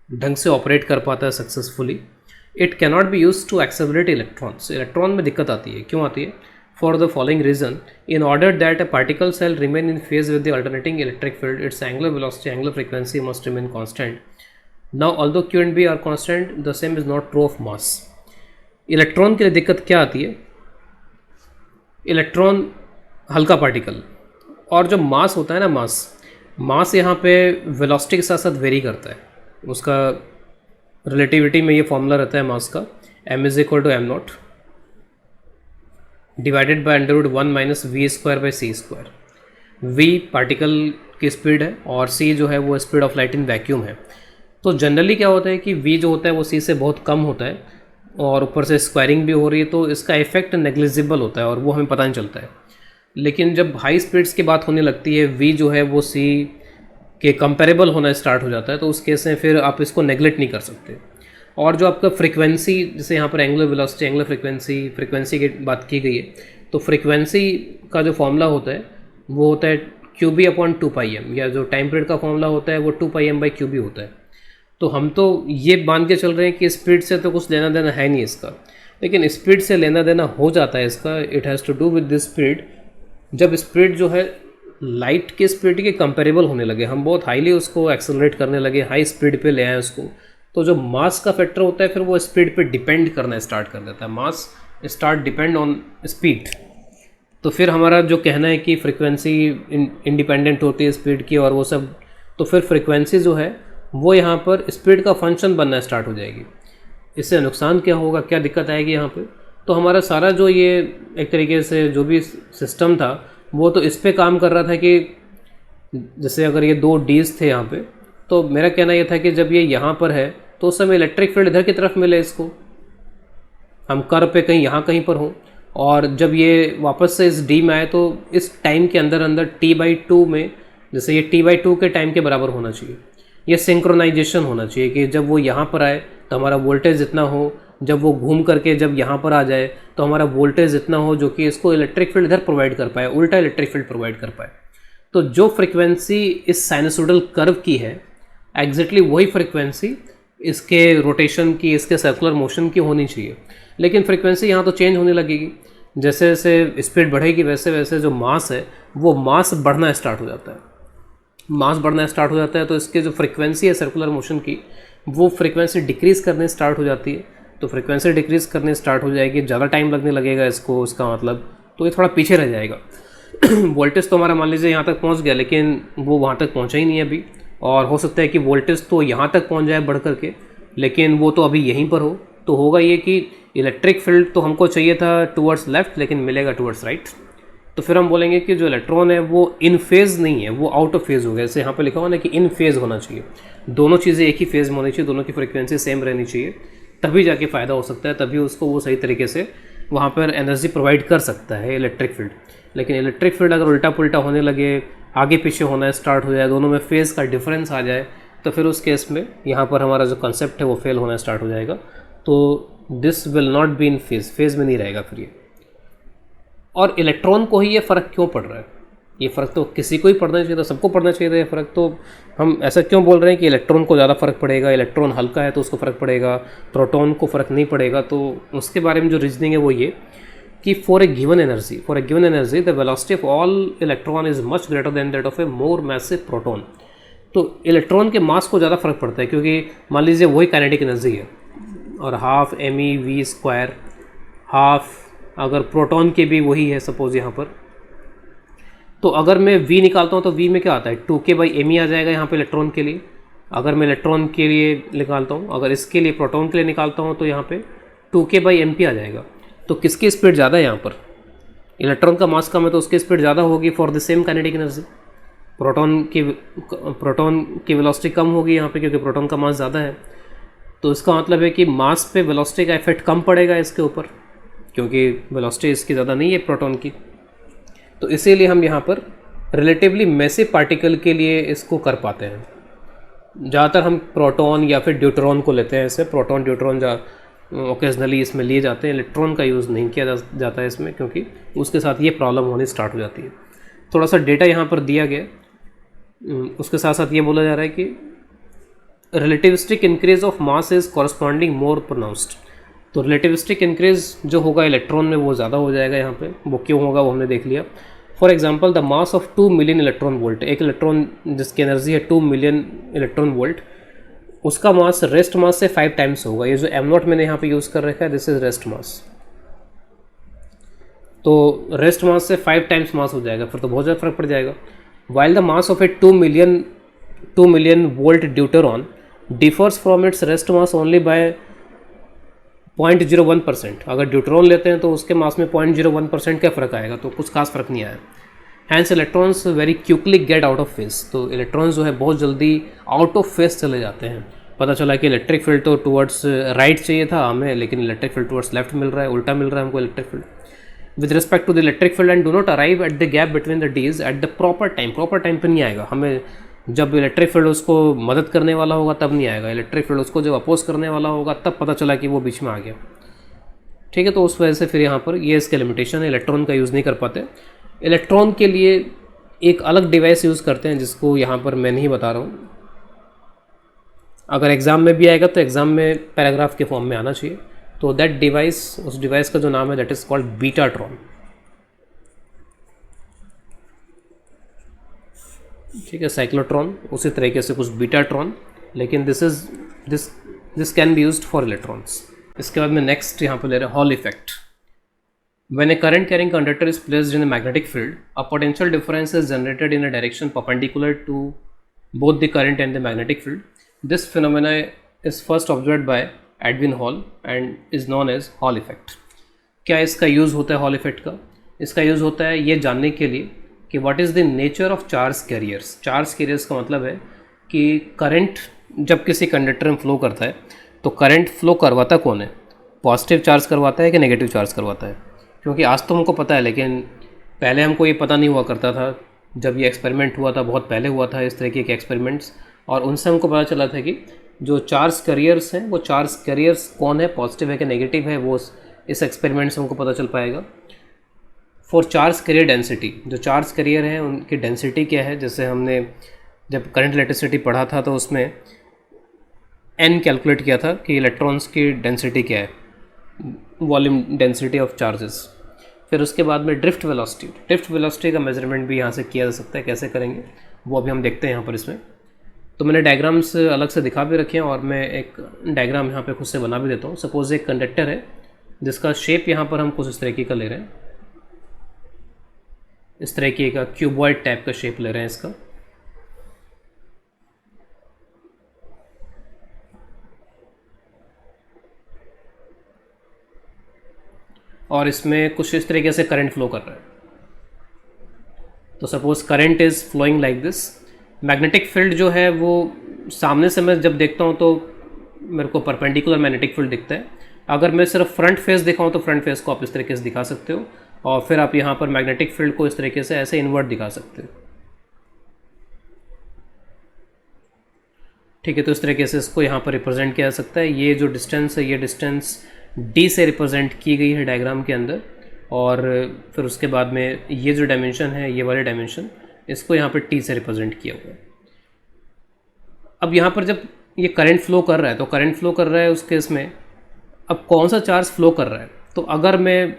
ढंग से ऑपरेट कर पाता है successfully. It cannot be use to accelerate electrons. Electron में दिक्कत आती है, क्यों आती है? For the following reason, in order that a particle shall remain in phase with the alternating electric field, its angular velocity, angular frequency must remain constant. Now although q and b are constant, the same is not true of mass. Electron के लिए दिक्कत क्या आती है? Electron हल्का particle, और जो मास होता है ना, मास यहाँ पे वेलोसिटी के साथ साथ वेरी करता है। उसका रिलेटिविटी में ये फॉर्मूला रहता है मास का, m is equal to M not divided by under one minus V square by C square. V particle की स्पीड है और सी जो है वो speed of light in vacuum है। तो जनरली क्या होता है कि वी जो होता है वो सी से बहुत कम होता है और ऊपर से स्क्वायरिंग भी हो रही है, तो इसका इफेक्ट नेग्लिजिबल होता है और वो हमें पता नहीं चलता है। लेकिन जब हाई स्पीड्स की बात होने लगती है, वी जो है वो सी के कंपेरेबल होना स्टार्ट हो जाता है, तो उस केस में फिर आप इसको नेग्लेक्ट नहीं कर सकते। और जो आपका फ्रीक्वेंसी, जैसे यहाँ पर एंगुलर वेलोसिटी, एंगुलर फ्रीक्वेंसी की बात की गई है, तो फ्रीक्वेंसी का जो फॉर्मूला होता है वो होता है Q B upon two pi M, या जो टाइम पीरियड का फॉर्मूला होता है वो two pi M by Q B होता है। तो हम तो ये मान के चल रहे हैं कि स्पीड से तो कुछ लेना देना है नहीं इसका, लेकिन स्पीड से लेना देना हो जाता है इसका। It has to do with this speed. जब स्पीड जो है लाइट की स्पीड के कंपेरेबल होने लगे, हम बहुत हाईली उसको एक्सेलरेट करने लगे, हाई स्पीड पे ले आए उसको, तो जो मास का फैक्टर होता है फिर वो स्पीड पे डिपेंड करना स्टार्ट कर देता है। मास स्टार्ट डिपेंड ऑन स्पीड। तो फिर हमारा जो कहना है कि फ्रीक्वेंसी इंडिपेंडेंट होती है स्पीड की और वो सब, तो फिर फ्रीक्वेंसी जो है वो यहाँ पर स्पीड का फंक्शन बनना स्टार्ट हो जाएगी। इससे नुकसान क्या होगा, क्या दिक्कत आएगी यहाँ पे? तो हमारा सारा जो ये एक तरीके से जो भी सिस्टम था वो तो इस पे काम कर रहा था कि जैसे अगर ये दो डीज थे यहाँ पे, तो मेरा कहना ये था कि जब ये यहाँ पर है तो उस समय इलेक्ट्रिक फील्ड इधर की तरफ मिले इसको, हम कर्व पे कहीं यहाँ कहीं पर हों, और जब ये वापस से इस डी में आए तो इस टाइम के अंदर अंदर t/2 में, जैसे ये t/2 के टाइम के बराबर होना चाहिए। ये सिंक्रोनाइजेशन होना चाहिए कि जब वो यहाँ पर आए तो हमारा वोल्टेज इतना हो, जब वो घूम करके जब यहाँ पर आ जाए तो हमारा वोल्टेज इतना हो जो कि इसको इलेक्ट्रिक फील्ड इधर प्रोवाइड कर पाए, उल्टा इलेक्ट्रिक फील्ड प्रोवाइड कर पाए। तो जो फ्रिक्वेंसी इस साइनसोइडल कर्व की है, एग्जैक्टली वही फ्रिक्वेंसी इसके रोटेशन की, इसके सर्कुलर मोशन की होनी चाहिए। लेकिन फ्रिक्वेंसी यहाँ तो चेंज होने लगेगी, जैसे जैसे स्पीड बढ़ेगी वैसे वैसे जो मास है वो मास बढ़ना स्टार्ट हो जाता है। मास बढ़ना स्टार्ट हो जाता है तो इसके जो फ्रिक्वेंसी है सर्कुलर मोशन की, वो फ्रिक्वेंसी डिक्रीज़ करने स्टार्ट हो जाती है। तो फ्रिक्वेंसी डिक्रीज़ करने स्टार्ट हो जाएगी, ज़्यादा टाइम लगने लगेगा इसको, इसका मतलब तो ये थोड़ा पीछे रह जाएगा। वोल्टेज तो हमारा मान लीजिए यहाँ तक पहुँच गया, लेकिन वो वहाँ तक पहुँचा ही नहीं है अभी, और हो सकता है कि वोल्टेज तो यहाँ तक पहुँच जाए बढ़ करके, लेकिन वो तो अभी यहीं पर हो। तो होगा ये कि इलेक्ट्रिक फील्ड तो हमको चाहिए था टूवर्ड्स लेफ्ट, लेकिन मिलेगा टूवर्ड्स राइट। तो फिर हम बोलेंगे कि जो इलेक्ट्रॉन है वो इन फेज़ नहीं है, वो आउट ऑफ फेज़ हो गया। जैसे यहाँ पे लिखा हुआ ना कि इन फेज़ होना चाहिए, दोनों चीज़ें एक ही फेज़ में होनी चाहिए, दोनों की फ्रिक्वेंसी सेम रहनी चाहिए, तभी जाके फ़ायदा हो सकता है, तभी उसको वो सही तरीके से वहाँ पर एनर्जी प्रोवाइड कर सकता है इलेक्ट्रिक फील्ड। लेकिन इलेक्ट्रिक फील्ड अगर उल्टा पुल्टा होने लगे, आगे पीछे होना स्टार्ट हो जाए, दोनों में फेज़ का डिफरेंस आ जाए, तो फिर उस केस में यहाँ पर हमारा जो कॉन्सेप्ट है वो फेल होना स्टार्ट हो जाएगा। तो this will not be in phase, phase में नहीं रहेगा फिर ये। और इलेक्ट्रॉन को ही ये फ़र्क क्यों पड़ रहा है? ये फ़र्क तो किसी को ही पड़ना चाहिए था, सबको पड़ना चाहिए था ये फ़र्क। तो हम ऐसा क्यों बोल रहे हैं कि इलेक्ट्रॉन को ज़्यादा फ़र्क पड़ेगा, इलेक्ट्रॉन हल्का है तो उसको फ़र्क पड़ेगा, प्रोटॉन को फ़र्क नहीं पड़ेगा? तो उसके बारे में जो रीजनिंग है वो ये कि for a given energy the velocity of all electron is much greater than that of A more massive proton. तो इलेक्ट्रॉन के मास को ज़्यादा फ़र्क पड़ता है, क्योंकि मान लीजिए वही काइनेटिक एनर्जी है और हाफ MeV², हाफ अगर प्रोटॉन के भी वही है सपोज यहाँ पर, तो अगर मैं V निकालता हूँ तो V में क्या आता है 2k/me आ जाएगा यहाँ पे इलेक्ट्रॉन के लिए। अगर मैं इलेक्ट्रॉन के लिए निकालता हूँ, अगर इसके लिए प्रोटॉन के लिए निकालता हूँ तो यहाँ पे 2k/mp आ जाएगा। तो किसकी स्पीड ज़्यादा है यहाँ पर? इलेक्ट्रॉन का मास कम है तो उसकी स्पीड ज़्यादा होगी for the same kinetic energy. Proton की वेलोसिटी कम होगी यहाँ पे क्योंकि प्रोटॉन का मास ज़्यादा है। तो इसका मतलब है कि मास पे वेलोसिटी का इफेक्ट कम पड़ेगा इसके ऊपर, क्योंकि वेलोसिटी इसकी ज़्यादा नहीं है प्रोटॉन की। तो इसीलिए हम यहाँ पर रिलेटिवली मैसिव पार्टिकल के लिए इसको कर पाते हैं। ज़्यादातर हम प्रोटॉन या फिर ड्यूट्रॉन को लेते हैं, इससे प्रोटॉन ड्यूट्रॉन ओकेजनली इसमें लिए जाते हैं। इलेक्ट्रॉन का यूज़ नहीं किया जाता है इसमें, क्योंकि उसके साथ ये प्रॉब्लम होनी स्टार्ट हो जाती है। थोड़ा सा डेटा यहाँ पर दिया गया, उसके साथ साथ ये बोला जा रहा है कि relativistic increase of mass is corresponding more pronounced. तो रिलेटिविस्टिक इंक्रीज जो होगा इलेक्ट्रॉन में वो ज़्यादा हो जाएगा यहाँ पे। वो क्यों होगा वो हमने देख लिया। For example the mass of 2 million electron volt, एक इलेक्ट्रॉन जिसकी एनर्जी है 2 मिलियन इलेक्ट्रॉन वोल्ट, उसका मास रेस्ट मास से 5 टाइम्स होगा। ये जो m0 मैंने यहाँ पे यूज़ कर रखा है दिस इज रेस्ट मास। तो रेस्ट मास से 5 टाइम्स मास हो जाएगा, फिर तो बहुत ज़्यादा फर्क पड़ जाएगा। While the mass of A 2 million volt deuteron differs from its rest mass only by 0.01%। अगर ड्यूट्रॉन लेते हैं तो उसके मास में 0.01% का फ़र्क आएगा, तो कुछ खास फर्क नहीं आया। Hence electrons very quickly get out of phase. तो इलेक्ट्रॉन्स जो है बहुत जल्दी आउट ऑफ फेस चले जाते हैं। पता चला कि इलेक्ट्रिक फील्ड तो टुवर्ड्स राइट चाहिए था हमें, लेकिन इलेक्ट्रिक फील्ड टुवर्ड्स लेफ्ट मिल रहा है, उल्टा मिल रहा है हमको electric field with respect to the electric field and do not arrive at the gap between the dees at the proper time. Proper time पर नहीं आएगा हमें, जब इलेक्ट्रिक फील्ड उसको मदद करने वाला होगा तब नहीं आएगा। इलेक्ट्रिक फील्ड उसको जब अपोज करने वाला होगा तब पता चला कि वो बीच में आ गया। ठीक है, तो उस वजह से फिर यहाँ पर ये इसके लिमिटेशन है, इलेक्ट्रॉन का यूज़ नहीं कर पाते। इलेक्ट्रॉन के लिए एक अलग डिवाइस यूज़ करते हैं जिसको यहाँ पर मैं नहीं बता रहा हूँ। अगर एग्ज़ाम में भी आएगा तो एग्ज़ाम में पैराग्राफ के फॉर्म में आना चाहिए। तो दैट डिवाइस, उस डिवाइस का जो नाम है दैट इज़ कॉल्ड बीटाट्रॉन। ठीक है, साइक्लोट्रॉन उसी तरीके से कुछ बीटाट्रॉन, लेकिन this can be used for electrons. इसके बाद में नेक्स्ट यहाँ पर ले रहे हैं hall effect. When a current carrying conductor is placed in a magnetic field, a potential difference is generated in a direction perpendicular to both the current and the magnetic field. This phenomena is first observed by Edwin Hall and is known as Hall effect. क्या इसका use होता है hall effect का? इसका use होता है ये जानने के लिए कि what is the nature of charge carriers. Charge carriers का मतलब है कि करंट जब किसी कंडक्टर में फ्लो करता है तो करंट फ्लो करवाता कौन है? पॉजिटिव चार्ज करवाता है कि नेगेटिव चार्ज करवाता है? क्योंकि आज तो हमको पता है, लेकिन पहले हमको ये पता नहीं हुआ करता था। जब ये एक्सपेरिमेंट हुआ था, बहुत पहले हुआ था इस तरीके के एक्सपेरिमेंट्स, और उनसे हमको पता चला था कि जो चार्ज कैरियर्स हैं वो चार्ज कैरियर्स कौन है, पॉजिटिव है कि नेगेटिव है, वो इस एक्सपेरिमेंट से हमको पता चल पाएगा। फॉर चार्ज कैरियर डेंसिटी, जो चार्ज कैरियर हैं उनकी डेंसिटी क्या है, जैसे हमने जब करंट इलेक्ट्रिसिटी पढ़ा था तो उसमें n कैलकुलेट किया था कि इलेक्ट्रॉन्स की डेंसिटी क्या है, वॉल्यूम डेंसिटी ऑफ चार्जेस। फिर उसके बाद में ड्रिफ्ट वेलोसिटी का मेजरमेंट भी यहाँ से किया जा सकता है। कैसे करेंगे वो अभी हम देखते हैं यहाँ पर इसमें। तो मैंने डायग्राम्स अलग से दिखा भी रखे हैं और मैं एक डायग्राम यहाँ पे खुद से बना भी देता हूँ। सपोज एक कंडक्टर है जिसका शेप यहाँ पर हम कुछ इस तरीके का ले रहे हैं, इस तरीके का क्यूबॉइड टाइप का शेप ले रहे हैं इसका। और इसमें कुछ इस तरीके से करंट फ्लो कर रहा है। तो suppose current is flowing like this. Magnetic field जो है वो सामने से मैं जब देखता हूँ तो मेरे को परपेंडिकुलर मैग्नेटिक फील्ड दिखता है। अगर मैं सिर्फ फ्रंट फेस दिखाऊँ तो फ्रंट फेस को आप इस तरीके से दिखा सकते हो, और फिर आप यहाँ पर मैग्नेटिक फील्ड को इस तरीके से ऐसे इन्वर्ट दिखा सकते हो। ठीक है, तो इस तरीके से इसको यहाँ पर रिप्रेजेंट किया जा सकता है। ये जो डिस्टेंस है ये डिस्टेंस डी से रिप्रेजेंट की गई है डायग्राम के अंदर, और फिर उसके बाद में ये जो डायमेंशन है, ये वाले डायमेंशन, इसको यहाँ पर टी से रिप्रेजेंट किया हुआ है। अब यहाँ पर जब ये करंट फ्लो कर रहा है, तो करंट फ्लो कर रहा है उस केस में अब कौन सा चार्ज फ्लो कर रहा है, तो अगर मैं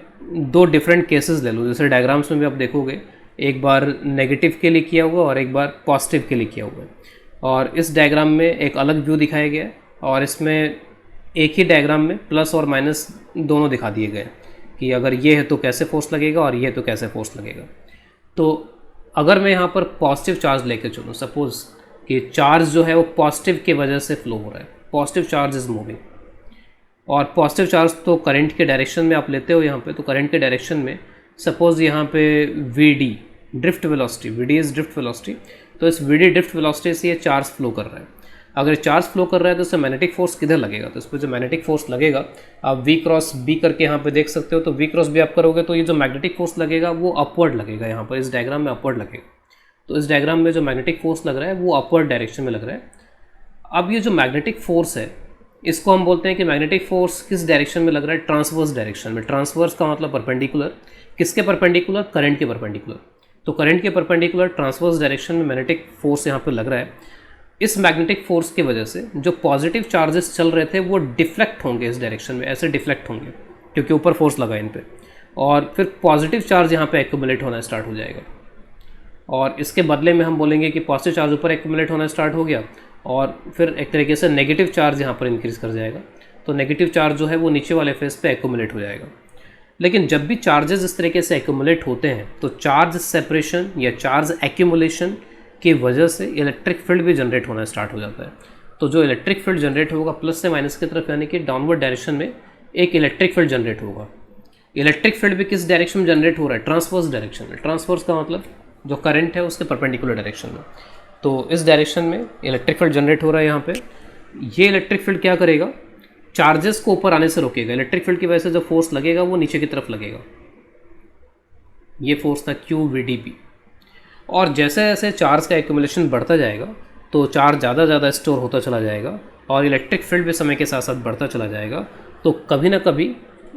दो डिफरेंट केसेस ले लूँ, जैसे डायग्राम्स में भी आप देखोगे एक बार नेगेटिव के लिए किया हुआ और एक बार पॉजिटिव के लिए किया हुआ है, और इस डायग्राम में एक अलग व्यू दिखाया गया है और इसमें एक ही डायग्राम में प्लस और माइनस दोनों दिखा दिए गए कि अगर ये है तो कैसे फोर्स लगेगा और ये है तो कैसे फोर्स लगेगा। तो अगर मैं यहाँ पर पॉजिटिव चार्ज लेके चलूँ, सपोज कि चार्ज जो है वो पॉजिटिव के वजह से फ्लो हो रहा है, पॉजिटिव चार्ज इज़ मूविंग, और पॉजिटिव चार्ज तो करंट के डायरेक्शन में आप लेते हो यहाँ पे, तो करंट के डायरेक्शन में सपोज़ यहाँ पे V D drift velocity, V D is drift velocity, तो इस वी डी ड्रिफ्ट वेलोसिटी से ये चार्ज फ्लो कर रहा है। अगर चार्ज फ्लो कर रहा है तो इससे मैग्नेटिक फोर्स किधर लगेगा, तो इस पर जो मैग्नेटिक फोर्स लगेगा आप वी क्रॉस बी करके यहाँ पे देख सकते हो, तो वी क्रॉस बी आप करोगे तो ये जो मैग्नेटिक फोर्स लगेगा वो अपवर्ड लगेगा, यहाँ पर इस डायग्राम में अपवर्ड लगेगा। तो इस डायग्राम में जो मैग्नेटिक फोर्स लग रहा है वो अपवर्ड डायरेक्शन में लग रहा है। अब ये जो मैग्नेटिक फोर्स है इसको हम बोलते हैं कि मैग्नेटिक फोर्स किस डायरेक्शन में लग रहा है, ट्रांसवर्स डायरेक्शन में। ट्रांसवर्स का मतलब परपेंडिकुलर, किसके परपेंडिकुलर, करंट के परपेंडिकुलर। तो करंट के परपेंडिकुलर ट्रांसवर्स डायरेक्शन में मैग्नेटिक फोर्स यहाँ पर लग रहा है। इस मैग्नेटिक फोर्स की वजह से जो पॉजिटिव चार्जेस चल रहे थे वो डिफ्लेक्ट होंगे इस डायरेक्शन में, ऐसे डिफ्लेक्ट होंगे क्योंकि ऊपर फोर्स लगा इन पे, और फिर पॉजिटिव चार्ज यहाँ पे एक्यूमुलेट होना स्टार्ट हो जाएगा, और इसके बदले में हम बोलेंगे कि पॉजिटिव चार्ज ऊपर एक्यूमुलेट होना स्टार्ट हो गया और फिर एक तरीके से नेगेटिव चार्ज यहाँ पर इंक्रीज़ कर जाएगा, तो नेगेटिव चार्ज जो है वो नीचे वाले फेस पे एक्यूमुलेट हो जाएगा। लेकिन जब भी चार्जेस इस तरीके से एक्यूमुलेट होते हैं तो चार्ज सेपरेशन या चार्ज एक्यूमुलेशन की वजह से इलेक्ट्रिक फील्ड भी जनरेट होना स्टार्ट हो जाता है। तो जो इलेक्ट्रिक फील्ड जनरेट होगा प्लस से माइनस की तरफ, यानी कि डाउनवर्ड डायरेक्शन में एक इलेक्ट्रिक फील्ड जनरेट होगा। इलेक्ट्रिक फील्ड भी किस डायरेक्शन में जनरेट हो रहा है, ट्रांसवर्स डायरेक्शन में। ट्रांसवर्स का मतलब जो करंट है उसके परपेंडिकुलर डायरेक्शन में, तो इस डायरेक्शन में इलेक्ट्रिक फील्ड जनरेट हो रहा है यहाँ पे। ये इलेक्ट्रिक फील्ड क्या करेगा, चार्जेस को ऊपर आने से रोकेगा। इलेक्ट्रिक फील्ड की वजह से जो फोर्स लगेगा वो नीचे की तरफ लगेगा, ये फोर्स था क्यू वी डी बी। और जैसे जैसे चार्ज का एक्यूमुलेशन बढ़ता जाएगा तो चार्ज ज़्यादा स्टोर होता चला जाएगा और इलेक्ट्रिक फील्ड भी समय के साथ साथ बढ़ता चला जाएगा। तो कभी ना कभी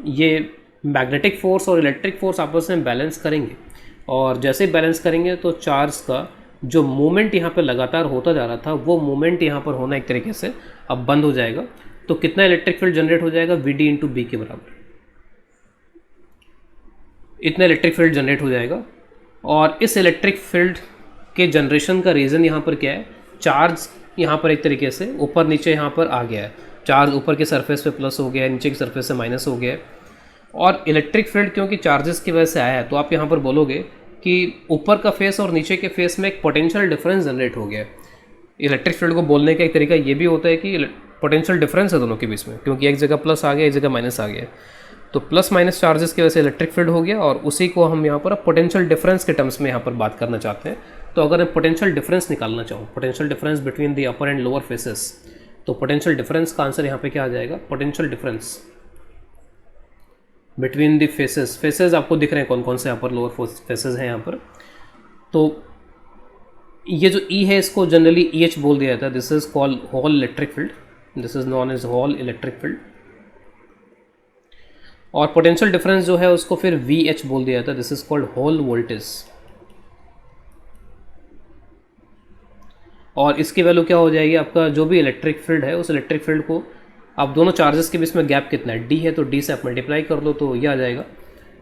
ये मैग्नेटिक फोर्स और इलेक्ट्रिक फोर्स आपस में बैलेंस करेंगे, और जैसे बैलेंस करेंगे तो चार्ज का जो मूवमेंट यहाँ पर लगातार होता जा रहा था वो मूवमेंट यहाँ पर होना एक तरीके से अब बंद हो जाएगा। तो कितना इलेक्ट्रिक फील्ड जनरेट हो जाएगा, वी डी इंटू बी के बराबर इतना इलेक्ट्रिक फील्ड जनरेट हो जाएगा। और इस इलेक्ट्रिक फील्ड के जनरेशन का रीज़न यहाँ पर क्या है, चार्ज यहाँ पर एक तरीके से ऊपर नीचे यहाँ पर आ गया है, चार्ज ऊपर के सरफेस पे प्लस हो गया है, नीचे की सरफेस से माइनस हो गया है। और इलेक्ट्रिक फील्ड क्योंकि चार्जेस की वजह से आया है तो आप यहाँ पर बोलोगे कि ऊपर का फेस और नीचे के फेस में एक पोटेंशियल डिफरेंस जनरेट हो गया है। इलेक्ट्रिक फील्ड को बोलने का एक तरीका ये भी होता है कि पोटेंशियल डिफरेंस है दोनों के बीच में, क्योंकि एक जगह प्लस आ गया, एक जगह माइनस आ गया, तो प्लस माइनस चार्जेस की वजह से इलेक्ट्रिक फील्ड हो गया, और उसी को हम यहाँ पर पोटेंशियल डिफरेंस के टर्म्स में यहाँ पर बात करना चाहते हैं। तो अगर मैं पोटेंशियल डिफरेंस निकालना चाहूँ, potential difference between the upper and lower faces, तो पोटेंशियल डिफरेंस का आंसर यहाँ पे क्या आ जाएगा, potential difference between the faces. Faces आपको दिख रहे हैं कौन कौन से यहाँ पर लोअर फेसेस हैं यहाँ पर। तो ये जो ई है इसको जनरली ई एच बोल दिया जाता है, this is called Hall electric field, this is known as Hall electric field. और पोटेंशियल डिफरेंस जो है उसको फिर वी एच बोल दिया जाता है, this is called Hall voltage. और इसकी वैल्यू क्या हो जाएगी, आपका जो भी इलेक्ट्रिक फील्ड है उस इलेक्ट्रिक फील्ड को आप दोनों चार्जेस के बीच में गैप कितना है, डी है तो डी से आप मल्टीप्लाई कर दो तो ये आ जाएगा।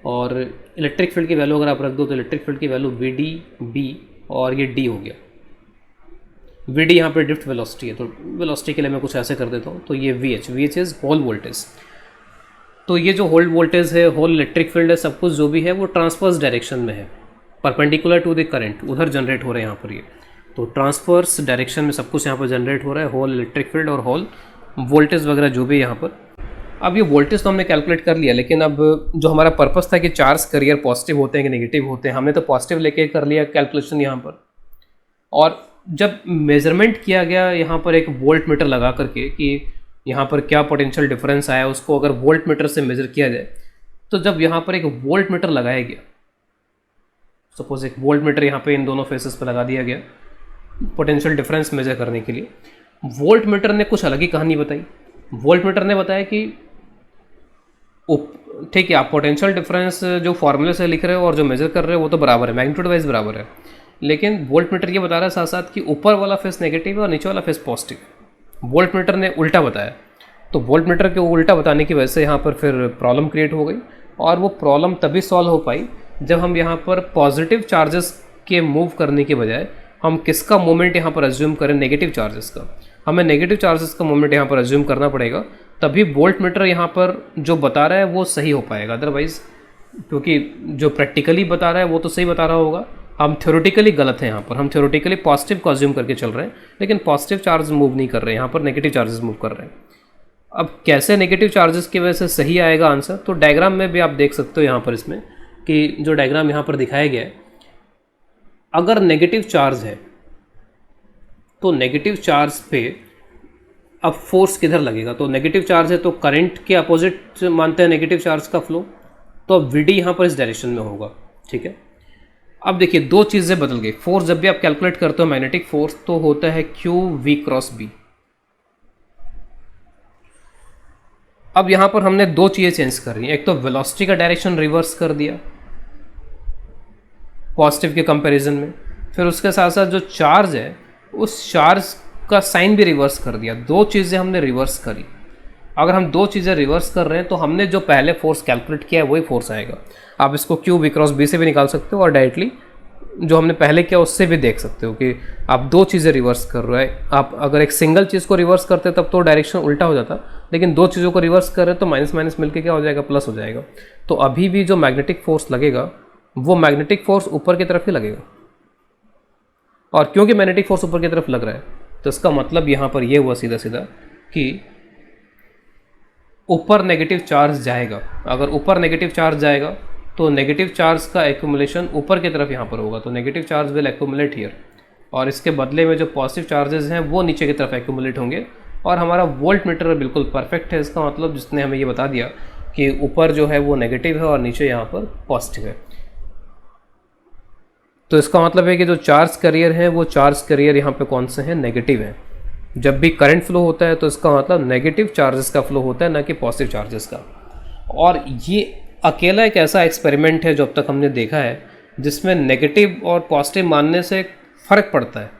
और इलेक्ट्रिक फील्ड की वैल्यू अगर आप रख दो तो इलेक्ट्रिक फील्ड की वैल्यू वी डी बी, और ये डी हो गया। वी डी यहाँ पर ड्रिफ्ट वेलोसिटी है, तो वेलोसिटी के लिए मैं कुछ ऐसे कर देता हूँ, तो ये V H is Hall voltage. तो ये जो होल वोल्टेज है, होल इलेक्ट्रिक फील्ड है, सब कुछ जो भी है वो ट्रांसवर्स डायरेक्शन में है, परपेंडिकुलर टू द करंट, उधर जनरेट हो रहे हैं यहाँ पर ये। तो ट्रांसवर्स डायरेक्शन में सब कुछ यहाँ पर जनरेट हो रहा है, होल इलेक्ट्रिक फील्ड और होल वोल्टेज वगैरह जो भी यहाँ पर। अब ये वोल्टेज तो हमने कैलकुलेट कर लिया, लेकिन अब जो हमारा पर्पस था कि चार्ज कैरियर पॉजिटिव होते हैं कि नेगेटिव होते हैं, हमने तो पॉजिटिव लेके कर लिया कैलकुलेशन यहाँ पर। और जब मेजरमेंट किया गया यहाँ पर एक वोल्ट मीटर लगा करके कि यहाँ पर क्या पोटेंशियल डिफरेंस आया, उसको अगर वोल्ट मीटर से मेज़र किया जाए, तो जब यहाँ पर एक वोल्ट मीटर लगाया गया, सपोज एक वोल्ट मीटर यहाँ पे इन दोनों फेसेस पर लगा दिया गया पोटेंशियल डिफरेंस मेजर करने के लिए, वोल्ट मीटर ने कुछ अलग ही कहानी बताई। वोल्ट मीटर ने बताया कि ठीक है, आप पोटेंशियल डिफरेंस जो फॉर्मूले से लिख रहे हो और जो मेजर कर रहे हो वो तो बराबर है, मैग्नीट्यूड वाइज बराबर है, लेकिन वोल्ट मीटर ये बता रहा है साथ साथ कि ऊपर वाला फेस नेगेटिव है और नीचे वाला फेस पॉजिटिव है। वोल्ट मीटर ने उल्टा बताया, तो वोल्ट मीटर के उल्टा बताने की वजह से यहाँ पर फिर प्रॉब्लम क्रिएट हो गई, और वो प्रॉब्लम तभी सॉल्व हो पाई जब हम यहाँ पर पॉजिटिव चार्जेस के मूव करने के बजाय हम किसका मोमेंट यहाँ पर अज्यूम करें, नेगेटिव चार्जेस का। हमें नेगेटिव चार्जेस का मोमेंट यहाँ पर अज्यूम करना पड़ेगा, तभी वोल्ट मीटर यहाँ पर जो बता रहा है वो सही हो पाएगा। अदरवाइज क्योंकि जो प्रैक्टिकली बता रहा है वो तो सही बता रहा होगा, हम थ्योरेटिकली गलत हैं। यहाँ पर हम थ्योरेटिकली पॉजिटिव को अज्यूम करके चल रहे हैं, लेकिन पॉजिटिव चार्ज मूव नहीं कर रहे हैं, यहाँ पर नेगेटिव चार्जेस मूव कर रहे हैं। अब कैसे नेगेटिव चार्जेस की वजह से सही आएगा आंसर, तो डायग्राम में भी आप देख सकते हो यहाँ पर इसमें कि जो डायग्राम यहाँ पर दिखाया गया है, अगर नेगेटिव चार्ज है तो नेगेटिव चार्ज पे अब फोर्स किधर लगेगा, तो नेगेटिव चार्ज है तो करंट के अपोजिट मानते हैं नेगेटिव चार्ज का फ्लो, तो अब वीडी यहाँ पर इस डायरेक्शन में होगा। ठीक है, अब देखिए दो चीज़ें बदल गई। फोर्स जब भी आप कैलकुलेट करते हो मैग्नेटिक फोर्स तो होता है क्यू वी क्रॉस बी। अब यहाँ पर हमने दो चीज़ें चेंज कर रही हैं, एक तो वेलोसिटी का डायरेक्शन रिवर्स कर दिया पॉजिटिव के कंपैरिजन में, फिर उसके साथ साथ जो चार्ज है उस चार्ज का साइन भी रिवर्स कर दिया। दो चीज़ें हमने रिवर्स करी। अगर हम दो चीज़ें रिवर्स कर रहे हैं तो हमने जो पहले फोर्स कैलकुलेट किया है वही फोर्स आएगा। आप इसको क्यू वी क्रॉस बी से भी निकाल सकते हो और डायरेक्टली जो हमने पहले किया उससे भी देख सकते हो कि आप दो चीज़ें रिवर्स कर रहे हैं। आप अगर एक सिंगल चीज़ को रिवर्स करते तब तो डायरेक्शन उल्टा हो जाता, लेकिन दो चीज़ों को रिवर्स कर रहे हैं तो माइनस माइनस मिलकर क्या हो जाएगा, प्लस हो जाएगा। तो अभी भी जो मैग्नेटिक फोर्स लगेगा वो मैग्नेटिक फोर्स ऊपर की तरफ ही लगेगा, और क्योंकि मैग्नेटिक फोर्स ऊपर की तरफ लग रहा है तो इसका मतलब यहाँ पर ये हुआ सीधा सीधा कि ऊपर नेगेटिव चार्ज जाएगा। अगर ऊपर नेगेटिव चार्ज जाएगा तो नेगेटिव चार्ज का एक्यूमुलेशन ऊपर की तरफ यहाँ पर होगा, तो negative charge will accumulate here, और इसके बदले में जो पॉजिटिव चार्जेस हैं वो नीचे की तरफ एक्यूमुलेट होंगे। और हमारा वोल्ट मीटर बिल्कुल परफेक्ट है। इसका मतलब जिसने हमें ये बता दिया कि ऊपर जो है वो नेगेटिव है और नीचे यहाँ पर पॉजिटिव है, तो इसका मतलब है कि जो चार्ज कैरियर है वो चार्ज कैरियर यहाँ पे कौन से हैं, नेगेटिव है। जब भी करंट फ्लो होता है तो इसका मतलब नेगेटिव चार्जेस का फ्लो होता है, ना कि पॉजिटिव चार्जेस का। और ये अकेला एक ऐसा एक्सपेरिमेंट है जो अब तक हमने देखा है जिसमें नेगेटिव और पॉजिटिव मानने से फ़र्क पड़ता है।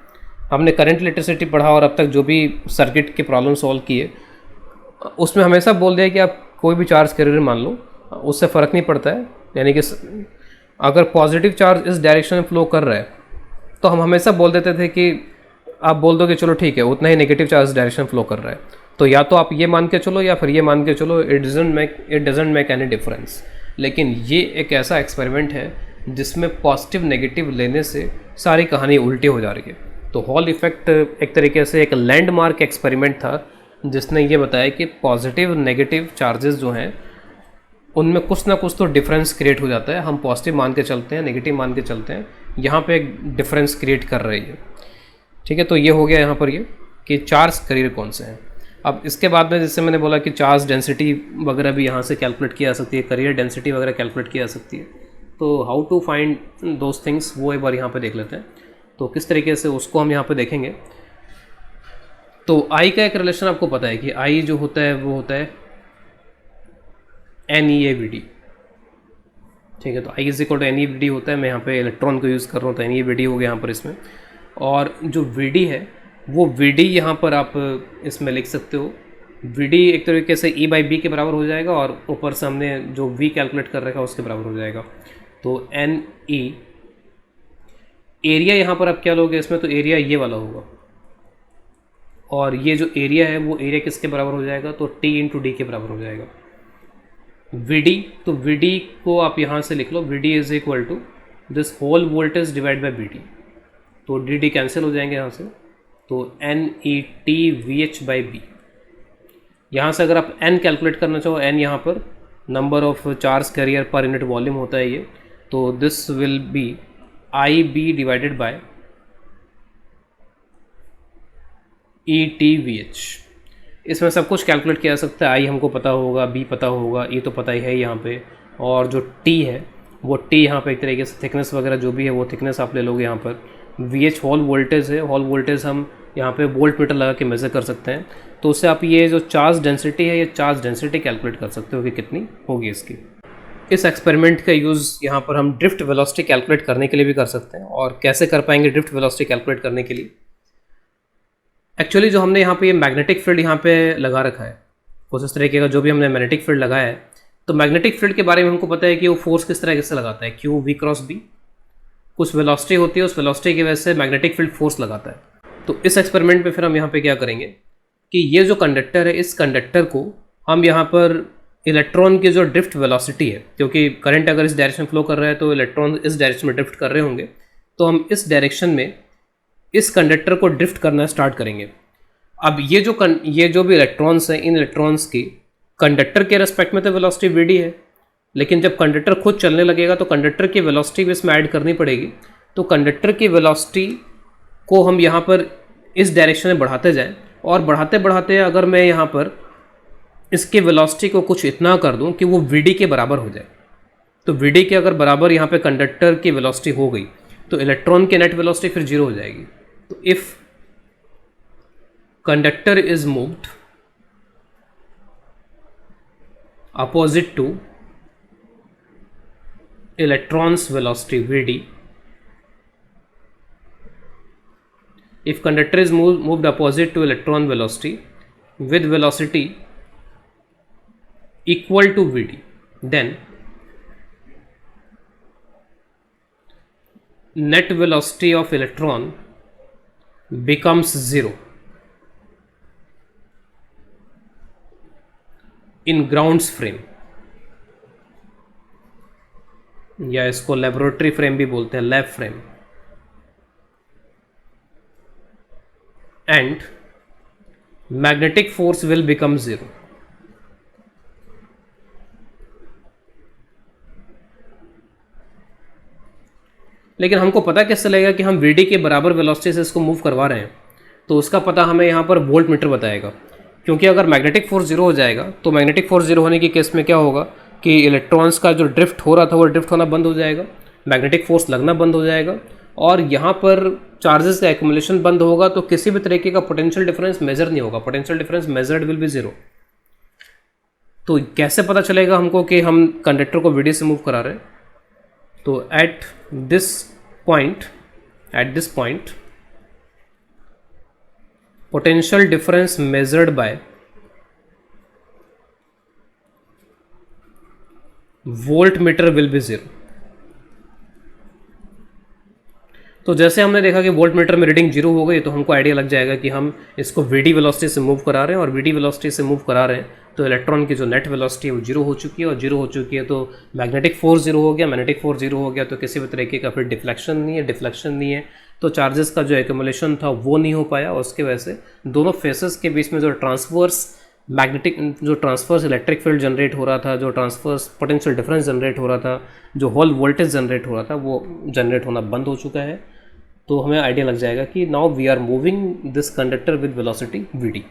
हमने करंट इलेक्ट्रिसिटी पढ़ा और अब तक जो भी सर्किट के प्रॉब्लम सॉल्व किए उसमें हमेशा बोल दिया कि आप कोई भी चार्ज कैरियर मान लो, उससे फ़र्क नहीं पड़ता है। यानी कि अगर पॉजिटिव चार्ज इस डायरेक्शन में फ्लो कर रहा है तो हम हमेशा बोल देते थे कि आप बोल दो कि चलो ठीक है उतना ही नेगेटिव चार्ज डायरेक्शन फ्लो कर रहा है, तो या तो आप ये मान के चलो या फिर ये मान के चलो, it doesn't make any difference. लेकिन ये एक ऐसा एक्सपेरिमेंट है जिसमें पॉजिटिव नेगेटिव लेने से सारी कहानी उल्टी हो जा रही है। तो हॉल इफेक्ट एक तरीके से एक लैंडमार्क एक्सपेरिमेंट था जिसने ये बताया कि पॉजिटिव नेगेटिव चार्जेस जो हैं उनमें कुछ ना कुछ तो डिफरेंस क्रिएट हो जाता है। हम पॉजिटिव मान के चलते हैं, नेगेटिव मान के चलते हैं, यहाँ पे एक डिफरेंस क्रिएट कर रही है। ठीक है, तो ये हो गया यहाँ पर ये कि चार्ज कैरियर कौन से हैं। अब इसके बाद में जैसे मैंने बोला कि चार्ज डेंसिटी वगैरह भी यहाँ से कैलकुलेट किया जा सकती है, कैरियर डेंसिटी वगैरह कैलकुलेट किया जा सकती है। तो how to find those things वो एक बार यहाँ पर देख लेते हैं। तो किस तरीके से उसको हम यहाँ पर देखेंगे। तो आई का एक रिलेशन आपको पता है कि आई जो होता है वो होता है NeAVD। ठीक है, तो I is equal to NeAVD होता है। मैं यहाँ पे इलेक्ट्रॉन को यूज़ कर रहा हूँ तो NeAVD हो गया यहाँ पर इसमें। और जो VD है वो VD यहाँ पर आप इसमें लिख सकते हो। VD एक तरीके से E/B के बराबर हो जाएगा और ऊपर से हमने जो V कैलकुलेट कर रखा है उसके बराबर हो जाएगा। तो NE एरिया यहाँ पर आप क्या लोगे इसमें, तो एरिया ये वाला होगा, और ये जो एरिया है वो एरिया किसके बराबर हो जाएगा, तो T × D के बराबर हो जाएगा। VD, तो VD को आप यहाँ से लिख लो, VD is equal to this Hall voltage divide by VD। तो DD कैंसिल हो जाएंगे यहाँ से, तो NETVH/B। यहाँ से अगर आप N कैलकुलेट करना चाहो, N यहाँ पर number of charge carrier per unit volume होता है ये, तो this will be IB divided by ETVH। इसमें सब कुछ कैलकुलेट किया जा सकता है। आई हमको पता होगा, बी पता होगा, ई तो पता ही है यहाँ पे, और जो टी है वो टी यहाँ पे एक तरीके से थिकनेस वगैरह जो भी है वो थिकनेस आप ले लोगे यहाँ पर। वी एच हॉल वोल्टेज है, हॉल वोल्टेज हम यहाँ पे वोल्ट मीटर लगा के मेज़र कर सकते हैं। तो उससे आप ये जो चार्ज डेंसिटी है, ये चार्ज डेंसिटी कैलकुलेट कर सकते हो कि कितनी होगी इसकी। इस एक्सपेरिमेंट का यूज़ यहाँ पर हम ड्रिफ्ट वेलोसिटी कैलकुलेट करने के लिए भी कर सकते हैं। और कैसे कर पाएंगे ड्रिफ्ट वेलोसिटी कैलकुलेट करने के लिए? एक्चुअली जो हमने यहाँ पे ये मैग्नेटिक फील्ड यहाँ पे लगा रखा है, कुछ इस तरीके का जो भी हमने मैग्नेटिक फील्ड लगाया है, तो मैग्नेटिक फील्ड के बारे में हमको पता है कि वो फोर्स किस तरह से लगाता है, क्यू वी क्रॉस बी। कुछ वेलोसिटी होती है, उस वेलोसिटी की वजह से मैग्नेटिक फील्ड फोर्स लगाता है। तो इस एक्सपेरिमेंट में फिर हम यहाँ पे क्या करेंगे कि ये जो कंडक्टर है, इस कंडक्टर को हम यहाँ पर इलेक्ट्रॉन की जो ड्रिफ्ट वेलोसिटी है, क्योंकि करंट अगर इस डायरेक्शन में फ्लो कर रहा है तो इलेक्ट्रॉन इस डायरेक्शन में ड्रिफ्ट कर रहे होंगे, तो हम इस डायरेक्शन में इस कंडक्टर को ड्रिफ्ट करना स्टार्ट करेंगे। अब ये जो भी इलेक्ट्रॉन्स हैं, इन इलेक्ट्रॉन्स की कंडक्टर के रेस्पेक्ट में तो वेलोसिटी वीडी है, लेकिन जब कंडक्टर खुद चलने लगेगा तो कंडक्टर की वेलोसिटी भी इसमें ऐड करनी पड़ेगी। तो कंडक्टर की वेलोसिटी को हम यहाँ पर इस डायरेक्शन में बढ़ाते जाएं, और बढ़ाते बढ़ाते अगर मैं यहाँ पर इसके वेलोसिटी को कुछ इतना कर दूँ कि वो वीडी के बराबर हो जाए, तो वीडी के अगर बराबर यहाँ पे कंडक्टर की वेलोसिटी हो गई तो इलेक्ट्रॉन की नेट वेलोसिटी फिर जीरो हो जाएगी। तो if conductor is moved opposite to electrons velocity Vd, if conductor is moved opposite to electron velocity with velocity equal to Vd, then net velocity of electron becomes zero in grounds frame, या इसको laboratory frame भी बोलते हैं, lab frame, and magnetic force will become zero. लेकिन हमको पता कैसे लगेगा कि हम वीडी के बराबर वेलोसिटी से इसको मूव करवा रहे हैं? तो उसका पता हमें यहाँ पर वोल्ट मीटर बताएगा, क्योंकि अगर मैग्नेटिक फोर्स जीरो हो जाएगा तो मैग्नेटिक फोर्स जीरो होने के केस में क्या होगा कि इलेक्ट्रॉन्स का जो ड्रिफ्ट हो रहा था वो ड्रिफ्ट होना बंद हो जाएगा, मैग्नेटिक फोर्स लगना बंद हो जाएगा, और यहाँ पर चार्जेस का एक्यूमुलेशन बंद होगा, तो किसी भी तरीके का पोटेंशियल डिफरेंस मेजर नहीं होगा, potential difference measured will be zero. तो कैसे पता चलेगा हमको कि हम कंडक्टर को वीडी से मूव करा रहे हैं? तो at this point potential difference measured by volt meter will be zero. तो जैसे हमने देखा कि वोल्ट मीटर में रीडिंग जीरो हो गई, तो हमको आइडिया लग जाएगा कि हम इसको वीडी वेलोसिटी से मूव करा रहे हैं, और वीडी वेलोसिटी से मूव करा रहे हैं तो इलेक्ट्रॉन की जो नेट वेलोसिटी है वो जीरो हो चुकी है, और जीरो हो चुकी है तो मैग्नेटिक फोर्स जीरो हो गया, मैग्नेटिक फोर्स जीरो हो गया तो किसी भी तरीके का फिर डिफ्लेक्शन नहीं है, तो चार्जेस का जो एक्यूमुलेशन था वो नहीं हो पाया, और उसकी वजह से दोनों फेसेस के बीच में जो ट्रांसवर्स इलेक्ट्रिक फील्ड जनरेट हो रहा था, जो ट्रांसवर्स पोटेंशियल डिफरेंस जनरेट हो रहा था, जो होल वोल्टेज जनरेट हो रहा था, वो जनरेट होना बंद हो चुका है। तो हमें आइडिया लग जाएगा कि now we are moving this conductor with velocity Vd।